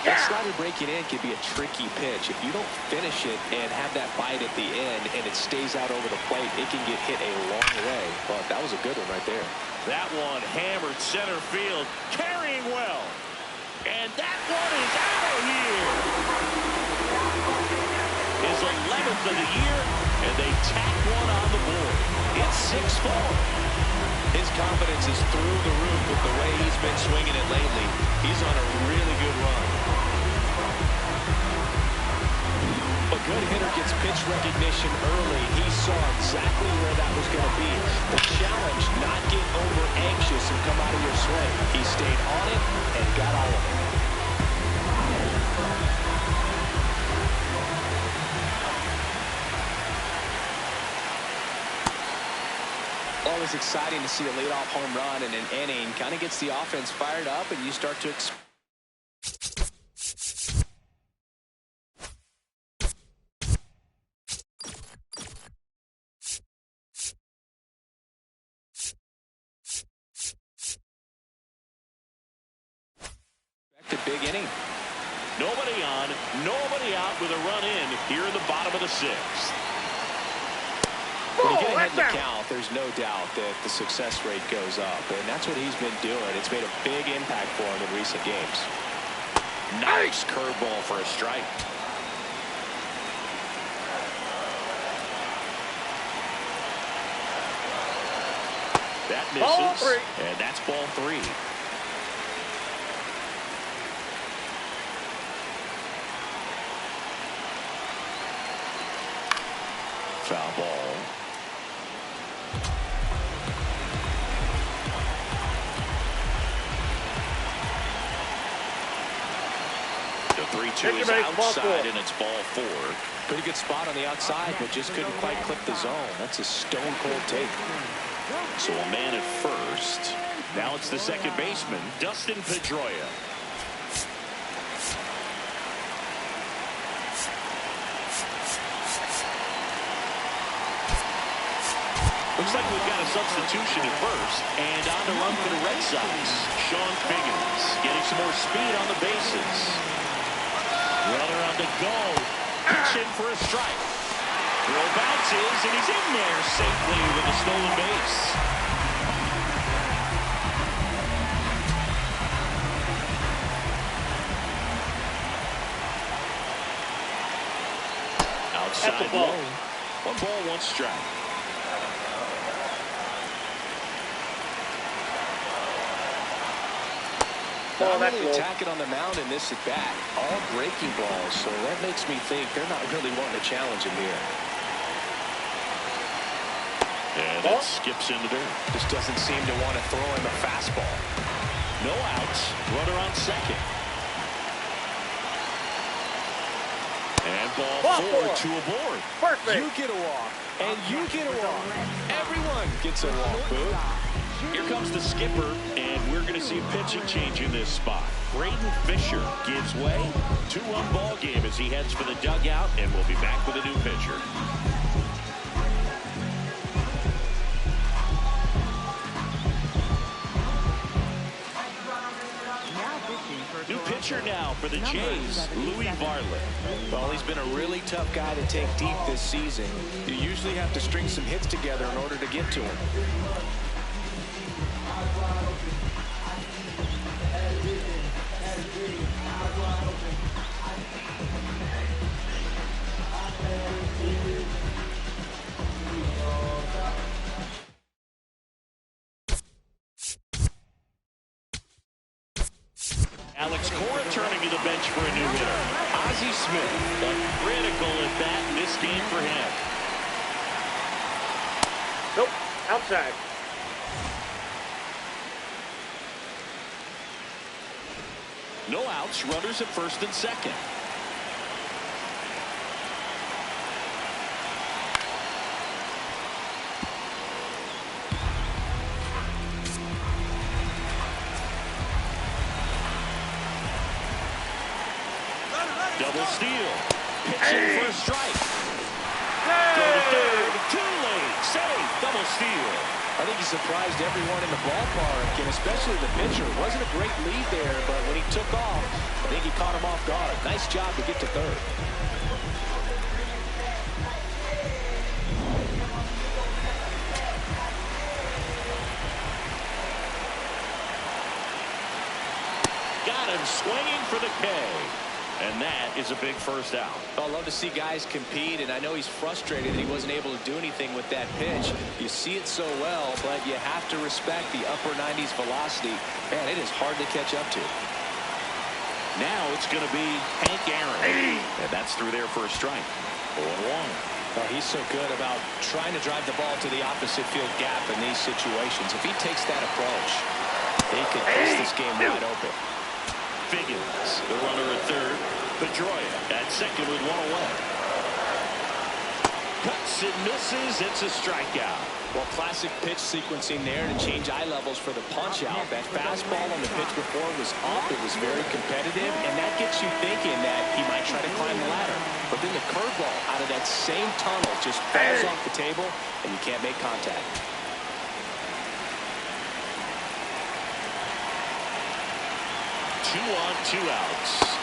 That slider breaking in can be a tricky pitch. If you don't finish it and have that bite at the end and it stays out over the plate, it can get hit a long way. But that was a good one right there. That one hammered center field, carrying well. And that one is out of here. His 11th of the year, and they tack one on the board. It's 6-4. His confidence is through the roof with the way he's been swinging it lately. He's on a really good run. A good hitter gets pitch recognition early. He saw exactly where that was going to be. The challenge, not get over anxious and come out of your swing. He stayed on it and got all of it. Always exciting to see a leadoff home run in an inning. Kind of gets the offense fired up, and you start to expect. A big inning. Nobody on, nobody out with a run in here in the bottom of the sixth. When you get ahead in the count, there's no doubt that the success rate goes up, and that's what he's been doing. It's made a big impact for him in recent games. Nice curveball for a strike. That misses, and that's ball 3. Foul ball. The 3-2 is outside, and it's ball 4. Pretty good spot on the outside, but just couldn't quite clip the zone. That's a stone-cold take. So a man at first. Now it's the second baseman, Dustin Pedroia. Looks like we've got a substitution at first, and on the run for the Red Sox, Sean Figgins getting some more speed on the bases. Runner on the go, pitching for a strike. Throw bounces, and he's in there safely with a stolen base. Outside low. 1 ball, 1 strike. Not really attacking on the mound in this at bat. All breaking balls, so that makes me think they're not really wanting to challenge him here. And it skips into dirt. Just doesn't seem to want to throw him a fastball. No outs. Runner on second. And ball 4, 2 aboard. Perfect. You get a walk, and you get a walk. Everyone gets a walk, Boo. Here comes the skipper, and we're going to see a pitching change in this spot. Braden Fisher gives way. 2-1 ball game as he heads for the dugout, and we'll be back with a new pitcher. New pitcher now for the Jays, Louis Varland. Well, he's been a really tough guy to take deep this season. You usually have to string some hits together in order to get to him. Alex Cora turning to the bench for a new hitter. Ozzie Smith, a critical at bat in this game for him. Nope, outside. No outs, runners at first and second. Double steal. Pitching for a strike. Go to third. Too late. Save. Double steal. I think he surprised everyone in the ballpark, and especially the pitcher. It wasn't a great lead there, but when he took off, I think he caught him off guard. Nice job to get to third. Got him swinging for the K. And that is a big first out. I love to see guys compete, and I know he's frustrated that he wasn't able to do anything with that pitch. You see it so well, but you have to respect the upper 90s velocity. Man, it is hard to catch up to. Now it's going to be Hank Aaron. And that's through there for a strike. 0-1. Well, he's so good about trying to drive the ball to the opposite field gap in these situations. If he takes that approach, he could piece this game wide open. Figgins, the runner at third. Pedroia at second with 1 away. cuts and misses. It's a strikeout. Well, classic pitch sequencing there to change eye levels for the punch out. That fastball on the pitch before was up. It was very competitive, and that gets you thinking that he might try to climb the ladder. But then the curveball out of that same tunnel just falls off the table, and you can't make contact. Two on, two outs.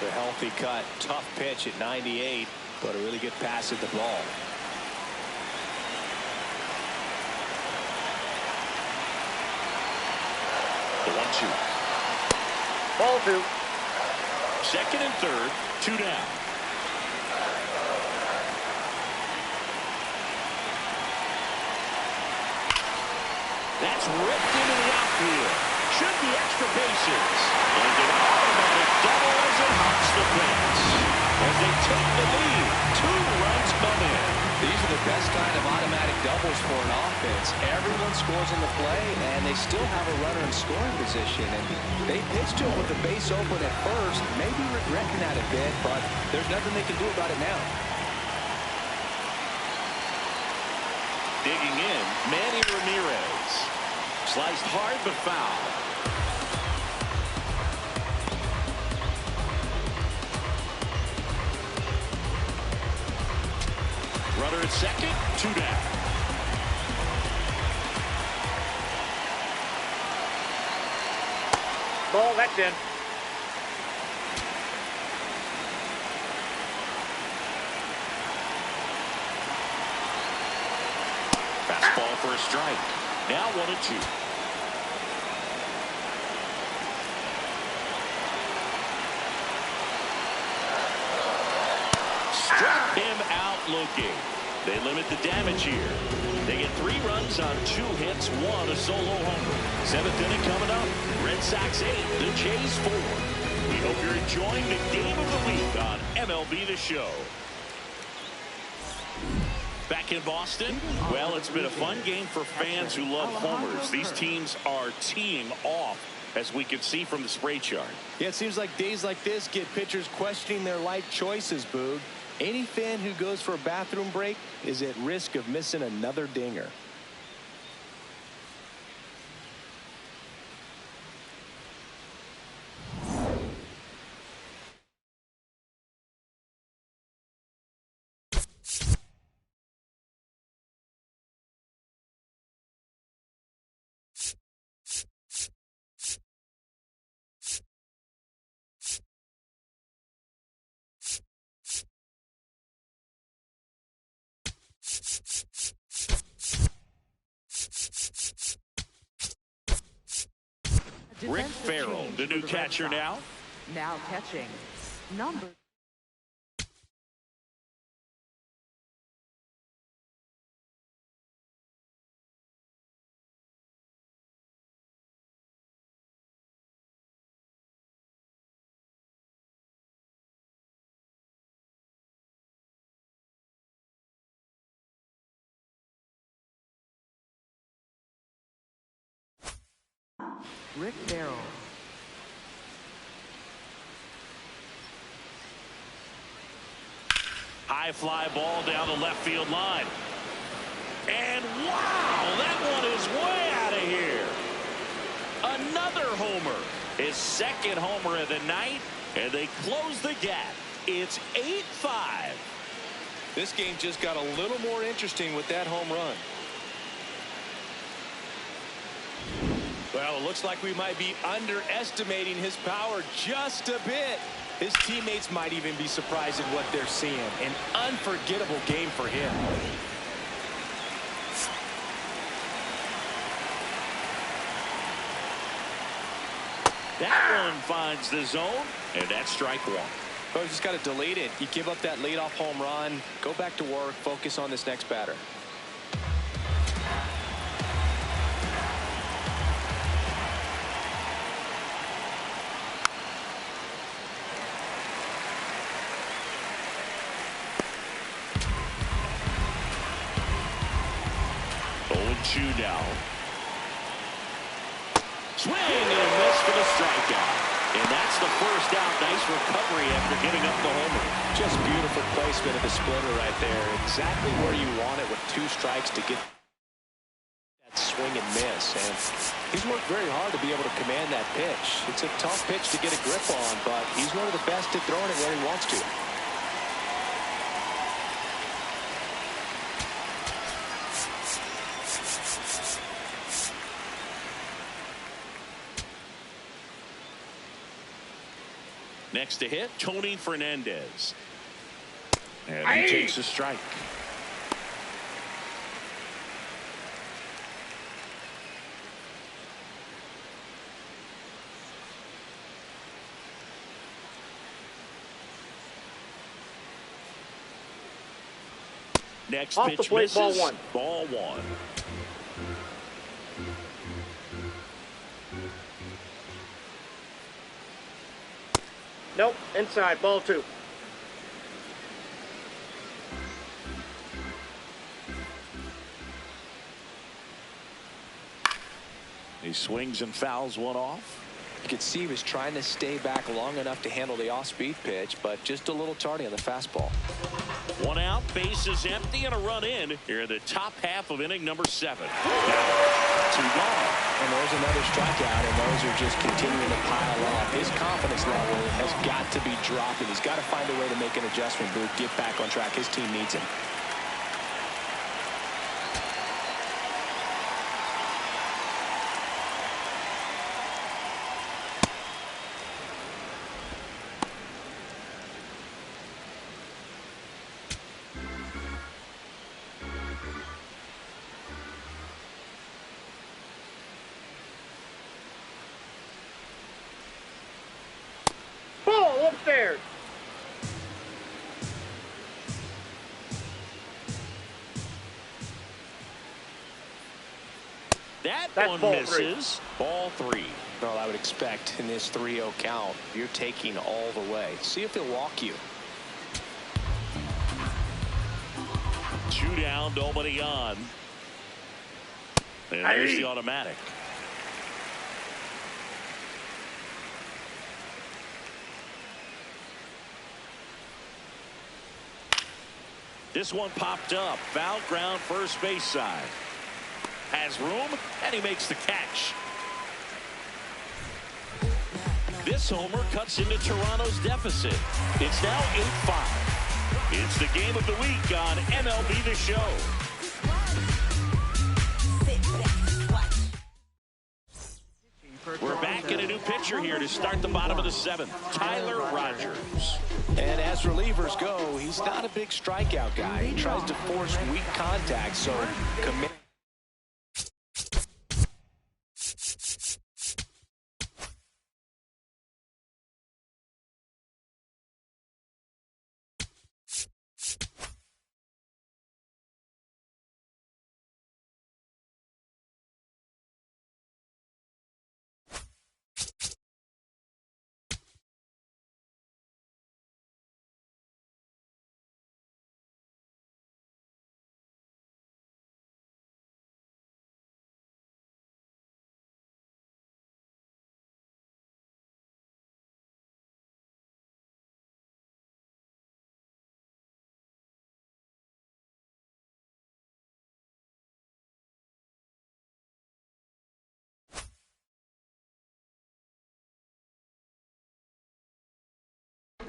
The healthy cut, tough pitch at 98, but a really good pass at the ball. The 1-2. Ball two. Second and third, two down. That's ripped into the outfield. Should be extra bases. And an automatic double as it hops the fence. As they take the lead, 2 runs come in. These are the best kind of automatic doubles for an offense. Everyone scores on the play, and they still have a runner in scoring position. And they pitched to him with the base open at first, maybe regretting that a bit, but there's nothing they can do about it now. Digging in, Manny Ramirez. Sliced hard but foul. Runner at second, 2 down. Ball, that's in. Fastball for a strike. Now 1-2. Struck him out looking. They limit the damage here. They get 3 runs on 2 hits, 1 a solo homer. 7th inning coming up. Red Sox 8, the Jays 4. We hope you're enjoying the game of the week on MLB the Show. Back in Boston, well, it's been a fun game for fans who love homers. These teams are teeing off, as we can see from the spray chart. Yeah, it seems like days like this get pitchers questioning their life choices, Boog. Any fan who goes for a bathroom break is at risk of missing another dinger. Rick Farrell, the new catcher now. Now catching, number. Rick Farrell. High fly ball down the left field line. And wow, that one is way out of here. Another homer. His second homer of the night, and they close the gap. It's 8-5. This game just got a little more interesting with that home run. Well, it looks like we might be underestimating his power just a bit. His teammates might even be surprised at what they're seeing. An unforgettable game for him. That one finds the zone, and that's strike 1. Oh, you just got to delete it. You give up that leadoff home run, go back to work, focus on this next batter. Two now. Swing and a miss for the strikeout. And that's the first out. Nice recovery after giving up the homer. Just beautiful placement of the splitter right there. Exactly where you want it with 2 strikes to get that swing and miss. And he's worked very hard to be able to command that pitch. It's a tough pitch to get a grip on, but he's one of the best at throwing it where he wants to. Next to hit, Tony Fernandez. And he takes a strike. Next Off pitch the plate, misses. ball 1. Ball 1. Nope, inside, ball 2. He swings and fouls one off. You could see he was trying to stay back long enough to handle the off-speed pitch, but just a little tardy on the fastball. 1 out, bases empty, and a run in here in the top half of inning number 7. Now, 2 gone. And there's another strikeout, and those are just continuing to pile up. His confidence level has got to be dropping. He's got to find a way to make an adjustment, Boo, get back on track. His team needs him. Ball upstairs. That That's one ball misses. Ball 3. Well, I would expect in this 3-0 count, you're taking all the way. See if he'll walk you. 2 down, nobody on. And there's the automatic. This one popped up. Foul ground, first base side. Has room, and he makes the catch. This homer cuts into Toronto's deficit. It's now 8-5. It's the game of the week on MLB the Show. We're back in a new pitcher here to start the bottom of the 7th. Tyler Rogers. And as relievers go, he's not a big strikeout guy. He tries to force weak contact, so commit.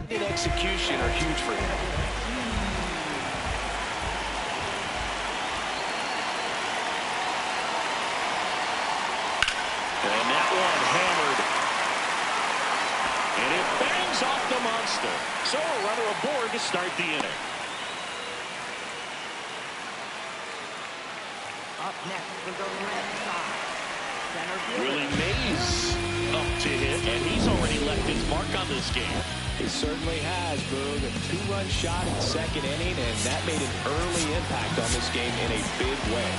In execution are huge for him. And that one hammered. And it bangs off the monster. So a runner aboard to start the inning. Up next for the Red Sox. Center fielder. Willie Mays up to hit, and he's already left his mark on this game. He certainly has, Boog. A 2-run shot in the 2nd inning, and that made an early impact on this game in a big way.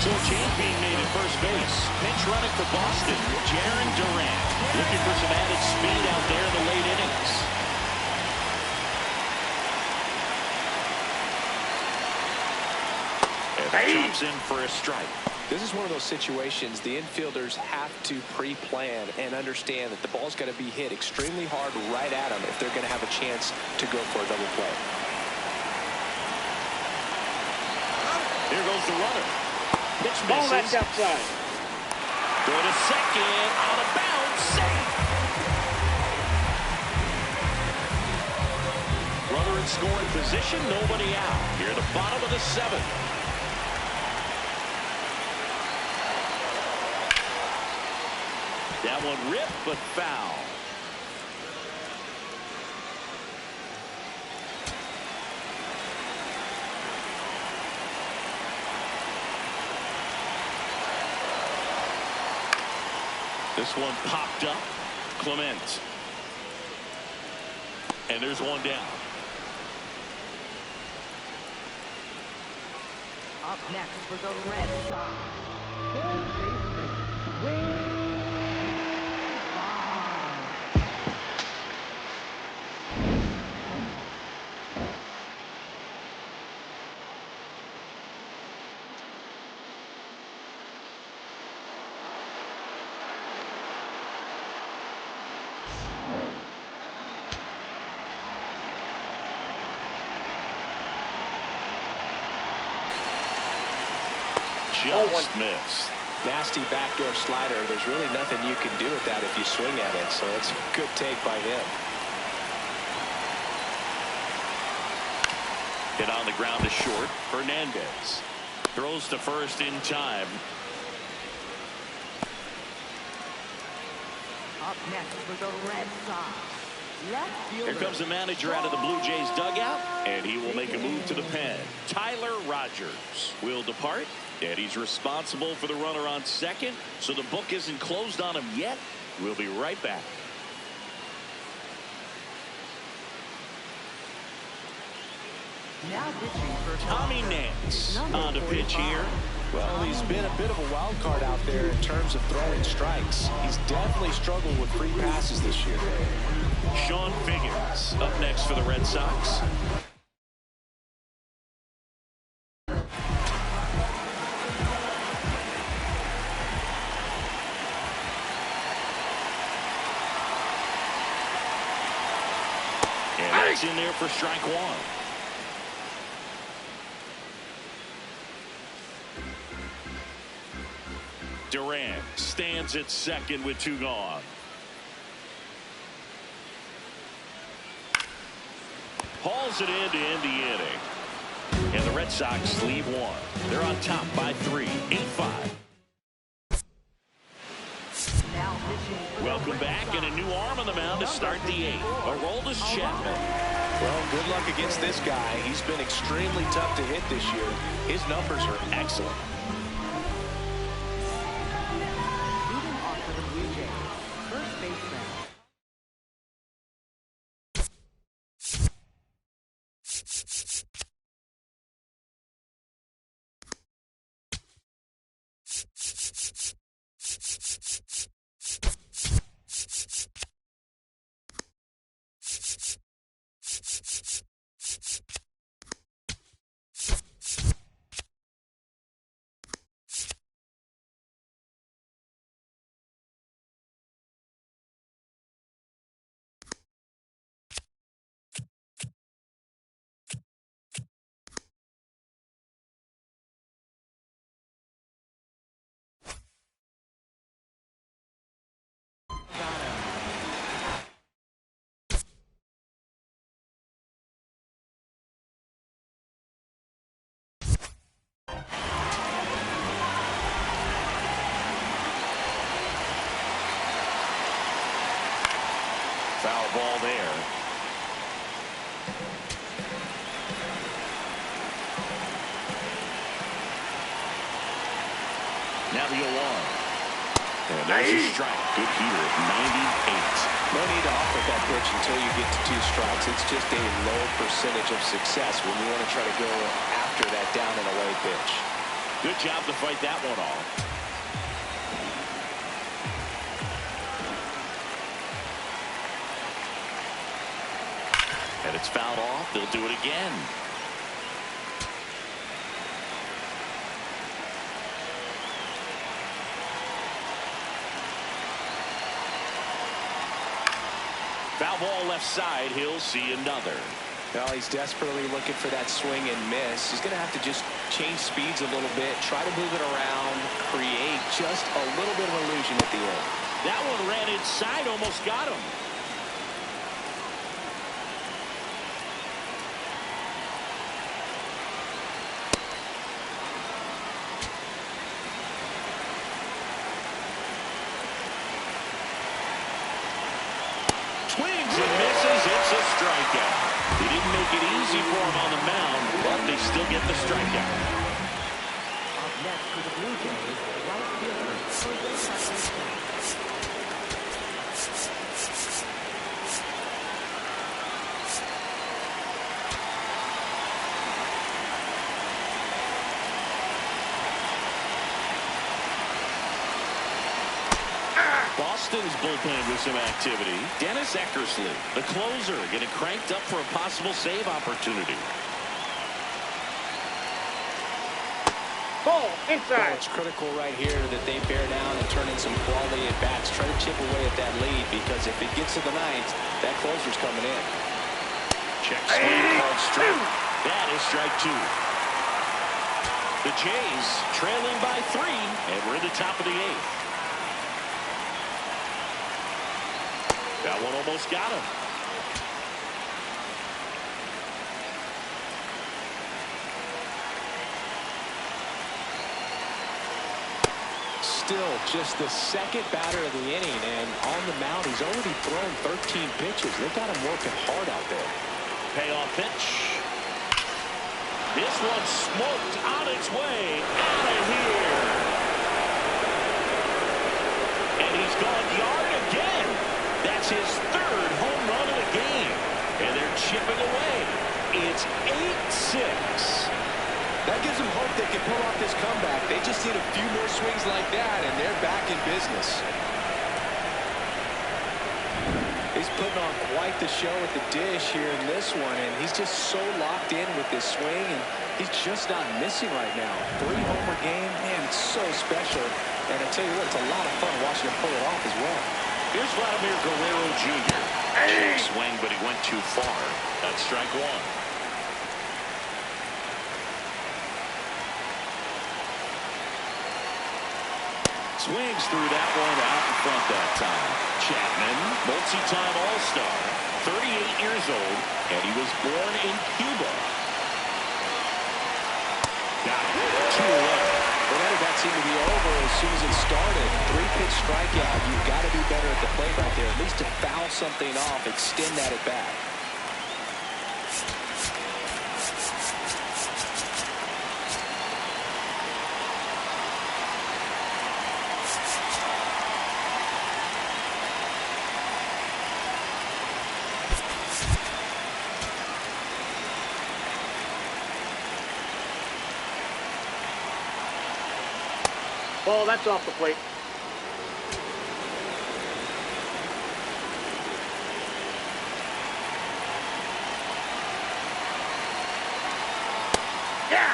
So a change being made at first base. Pinch running for Boston. Jaron Durant looking for some added speed out there in the late innings. And jumps in for a strike. This is one of those situations the infielders have to pre-plan and understand that the ball's got to be hit extremely hard right at them if they're going to have a chance to go for a double play. Here goes the runner. Pitch Ball misses. left outside. Go to second. Out of bounds. Safe. Runner in scoring position. Nobody out. Here at the bottom of the 7th. That one ripped, but foul. This one popped up. Clement. And there's one down. Up next for the Red Sox, third baseman, Wayne. Just missed. Nasty backdoor slider. There's really nothing you can do with that if you swing at it. So it's a good take by him. Hit on the ground to short. Hernandez throws to first in time. Up next for the Red Sox, left fielder. Here comes the manager out of the Blue Jays dugout, and he will make a move to the pen. Tyler Rogers will depart, and he's responsible for the runner on second, so the book isn't closed on him yet. We'll be right back. Now pitching for Tommy Nance on to pitch here. Well, he's been a bit of a wild card out there in terms of throwing strikes. He's definitely struggled with free passes this year. Sean Figgins up next for the Red Sox. And that's in there for strike one. Durant stands at second with 2 gone. Hauls it in to end the inning. And the Red Sox leave 1. They're on top by 3, 8-5. now pitching for Welcome back, and a new arm on the mound to start the 8th. Aroldis Chapman. Well, good luck against this guy. He's been extremely tough to hit this year. His numbers are excellent. leading off for the Blue Jays, first baseman. Foul ball there. Now the 0-1. And there's a strike. Good heater at 98. No need to offer that pitch until you get to 2 strikes. It's just a low percentage of success when you want to try to go after that down and away pitch. Good job to fight that one off. And it's fouled off. They'll do it again. Foul ball left side. He'll see another. Well, he's desperately looking for that swing and miss. He's going to have to just change speeds a little bit, try to move it around, create just a little bit of illusion at the end. That one ran inside, almost got him. Swings and misses. It's a strikeout. They didn't make it easy for him on the mound, but they still get the strikeout. Up next for the Blue Jays, right fielder, Jose. Boston's bullpen with some activity. Dennis Eckersley, the closer, getting cranked up for a possible save opportunity. Ball Well, inside. it's critical right here that they bear down and turn in some quality at bats. Try to chip away at that lead, because if it gets to the ninth, that closer's coming in. Check swing called strike. That is strike two. The Jays trailing by 3, and we're in the top of the 8th. That one almost got him. Still just the second batter of the inning, and on the mound, he's already thrown 13 pitches. They've got him working hard out there. Payoff pitch. This one smoked on its way out of here. And he's gone yard again. That's his 3rd home run of the game. And they're chipping away. It's 8-6. That gives them hope they can pull off this comeback. They just need a few more swings like that, and they're back in business. He's putting on quite the show at the dish here in this one, and he's just so locked in with this swing, and he's just not missing right now. 3-homer game, man, it's so special. And I tell you what, it's a lot of fun watching him pull it off as well. Here's Vladimir Guerrero Jr. Check swing, but he went too far. That's strike one. Swings through that one out in front that time. Chapman, multi-time All-Star, 38 years old, and he was born in Cuba. Got it. 2-1. Well, that seemed to be over as soon as it started. 3-pitch strikeout. You've got to be better at the plate right there. At least to foul something off, extend that at bat. Ball, that's off the plate. Yeah!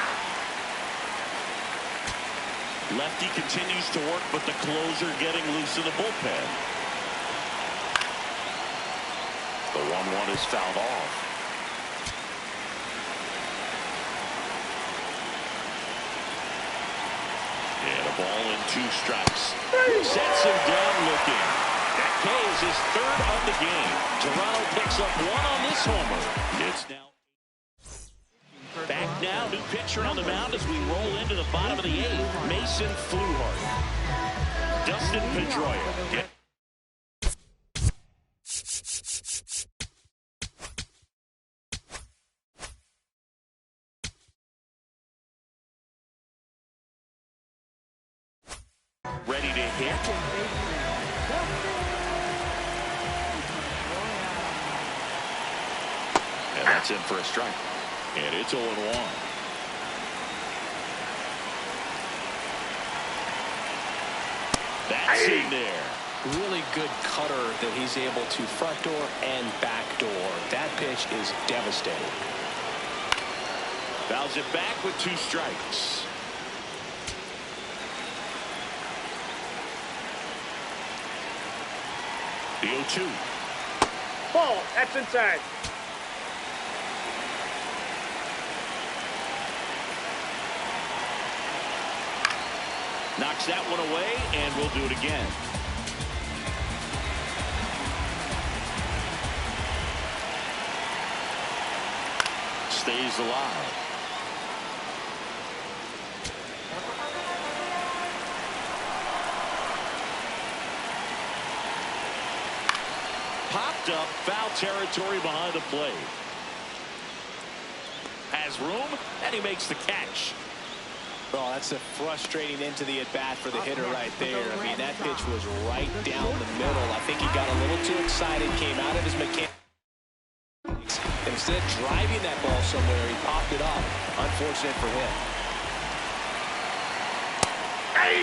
Lefty continues to work, but the closer getting loose in the bullpen. The 1-1 is fouled off. And a ball and 2 strikes. Sets him down looking. That K is his 3rd of the game. Toronto picks up 1 on this homer. It's now back now. New pitcher on the mound as we roll into the bottom of the 8th. Mason Fluhart. Dustin Pedroia. Ready to hit. And that's in for a strike. And it's 0-1. That's in there. Really good cutter that he's able to front door and back door. That pitch is devastating. Fouls it back with 2 strikes. The 0-2. Ball, that's inside. Knocks that one away, and we'll do it again. Stays alive. Popped up, foul territory behind the plate. Has room, and he makes the catch. Oh, that's a frustrating into the at-bat for the hitter right there. I mean, that pitch was right down the middle. I think he got a little too excited, came out of his mechanics. Instead of driving that ball somewhere, he popped it up. Unfortunate for him.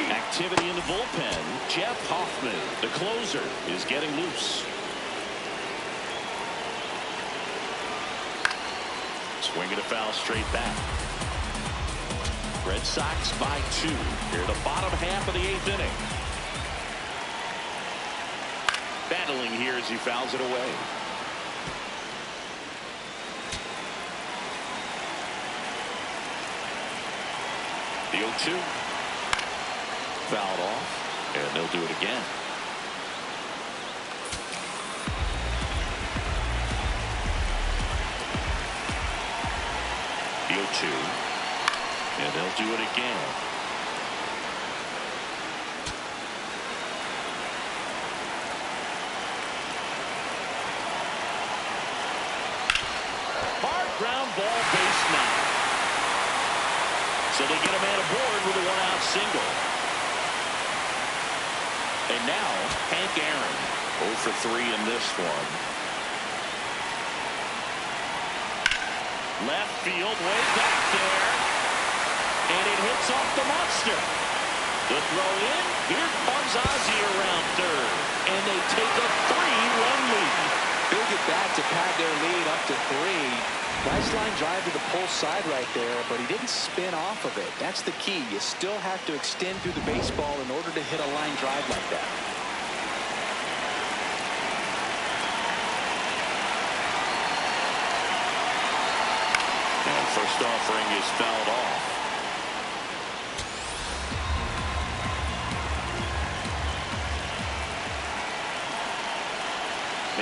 Activity in the bullpen. Jeff Hoffman, the closer, is getting loose. Swinging a foul straight back. Red Sox by 2 here at the bottom half of the 8th inning. Battling here as he fouls it away. The 0-2. Fouled off, and they'll do it again. The 0-2, and they'll do it again. Hard ground ball, base 9. So they get a man aboard with a 1-out single. And now, Hank Aaron, 0 for 3 in this one. Left field, way back there. And it hits off the monster. The throw in, here comes Ozzie around third. And they take a 3-run lead. Big at bat to pad their lead up to 3. Nice line drive to the pull side right there, but he didn't spin off of it. That's the key. You still have to extend through the baseball in order to hit a line drive like that. And first offering is fouled off.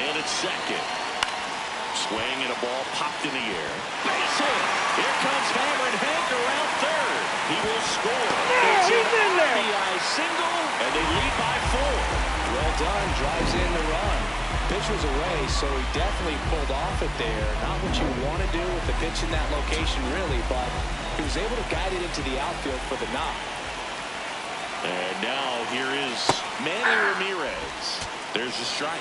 And it's second. Swing and a ball popped in the air. Base hit. Here comes Hammered Hank around third. He will score. It's he's an in there. RBI single, and they lead by 4. Well done. Drives in the run. Pitch was away, so he definitely pulled off it there. Not what you want to do with the pitch in that location, really, but he was able to guide it into the outfield for the knock. And now here is Manny Ramirez. There's a strike.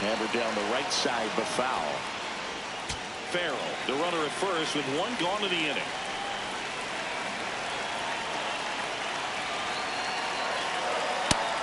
Hammered down the right side, but foul. Farrell, the runner at first, with 1 gone to the inning.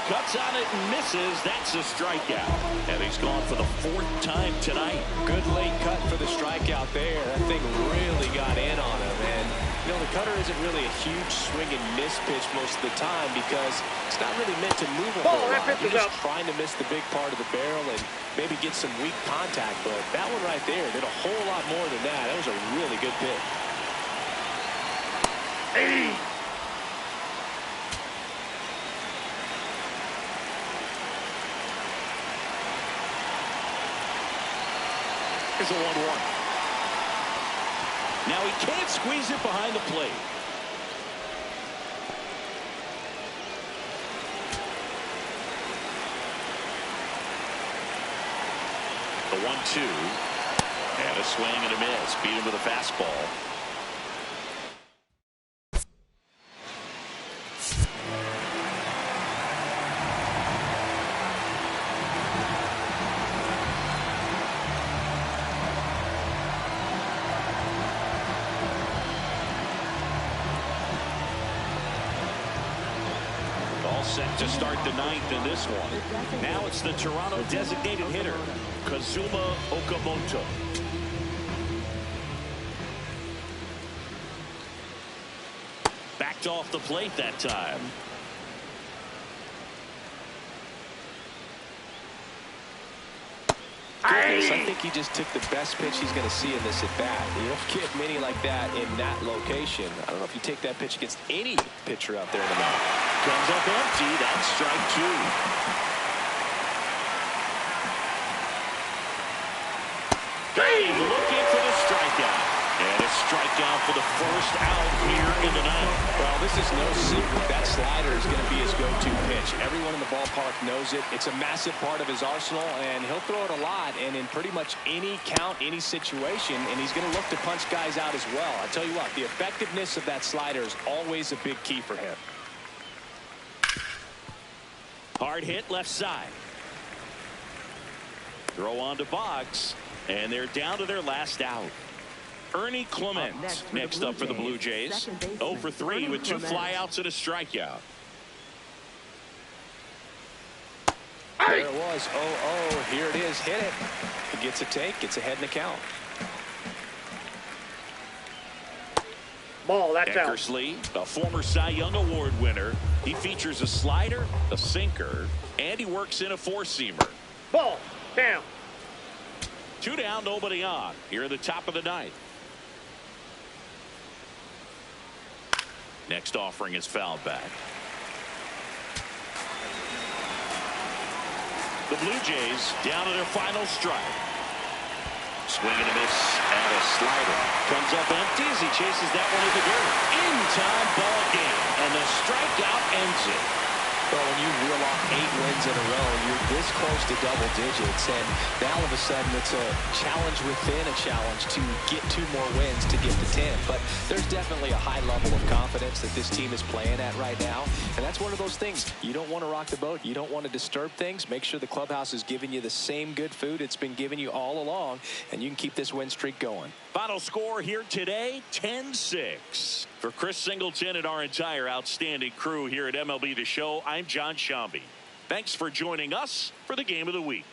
Cuts on it and misses. That's a strikeout. And he's gone for the 4th time tonight. Good late cut for the strikeout there. That thing really got in on him. And, you know, the cutter isn't really a huge swing and miss pitch most of the time because it's not really meant to move a whole lot. You're just trying to miss the big part of the barrel and maybe get some weak contact. But that one right there did a whole lot more than that. That was a really good pitch. Hey! Here's a 1-1. Now he can't squeeze it behind the plate. The 1-2. And a swing and a miss. Beat him with a fastball. Set to start the 9th in this one. Now it's the Toronto designated hitter, Kazuma Okamoto. Backed off the plate that time. goodness, I think he just took the best pitch he's going to see in this at-bat. You don't get many like that in that location. I don't know if you take that pitch against any pitcher out there in the mound. Comes up empty. That's strike two. He's looking for the strikeout. And a strikeout for the first out here in the ninth. Well, this is no secret. That slider is going to be his go-to pitch. Everyone in the ballpark knows it. It's a massive part of his arsenal, and he'll throw it a lot and in pretty much any count, any situation, and he's going to look to punch guys out as well. I tell you what, the effectiveness of that slider is always a big key for him. Hard hit left side. Throw on to Boggs, and they're down to their last out. Ernie Clement next up for the Blue Jays. 0 for 3 with 2 flyouts and a strikeout. There it was. 0-0. Here it is. Hit it. He gets a take. Gets ahead in the count. Ball, that's out. Eckersley, a former Cy Young Award winner. He features a slider, a sinker, and he works in a four-seamer. Ball, down. 2 down, nobody on. Here at the top of the ninth. Next offering is fouled back. The Blue Jays down to their final strike. Swing and a miss and a slider. Comes up empty as he chases that one in the dirt. In time ball game. And the strikeout ends it. Well, when you reel off 8 wins in a row, you're this close to double digits, and now all of a sudden it's a challenge within a challenge to get 2 more wins to get to 10. But there's definitely a high level of confidence that this team is playing at right now, and that's one of those things. You don't want to rock the boat. You don't want to disturb things. Make sure the clubhouse is giving you the same good food it's been giving you all along, and you can keep this win streak going. Final score here today, 10-6. For Chris Singleton and our entire outstanding crew here at MLB The Show, I'm John Shambi. Thanks for joining us for the Game of the Week.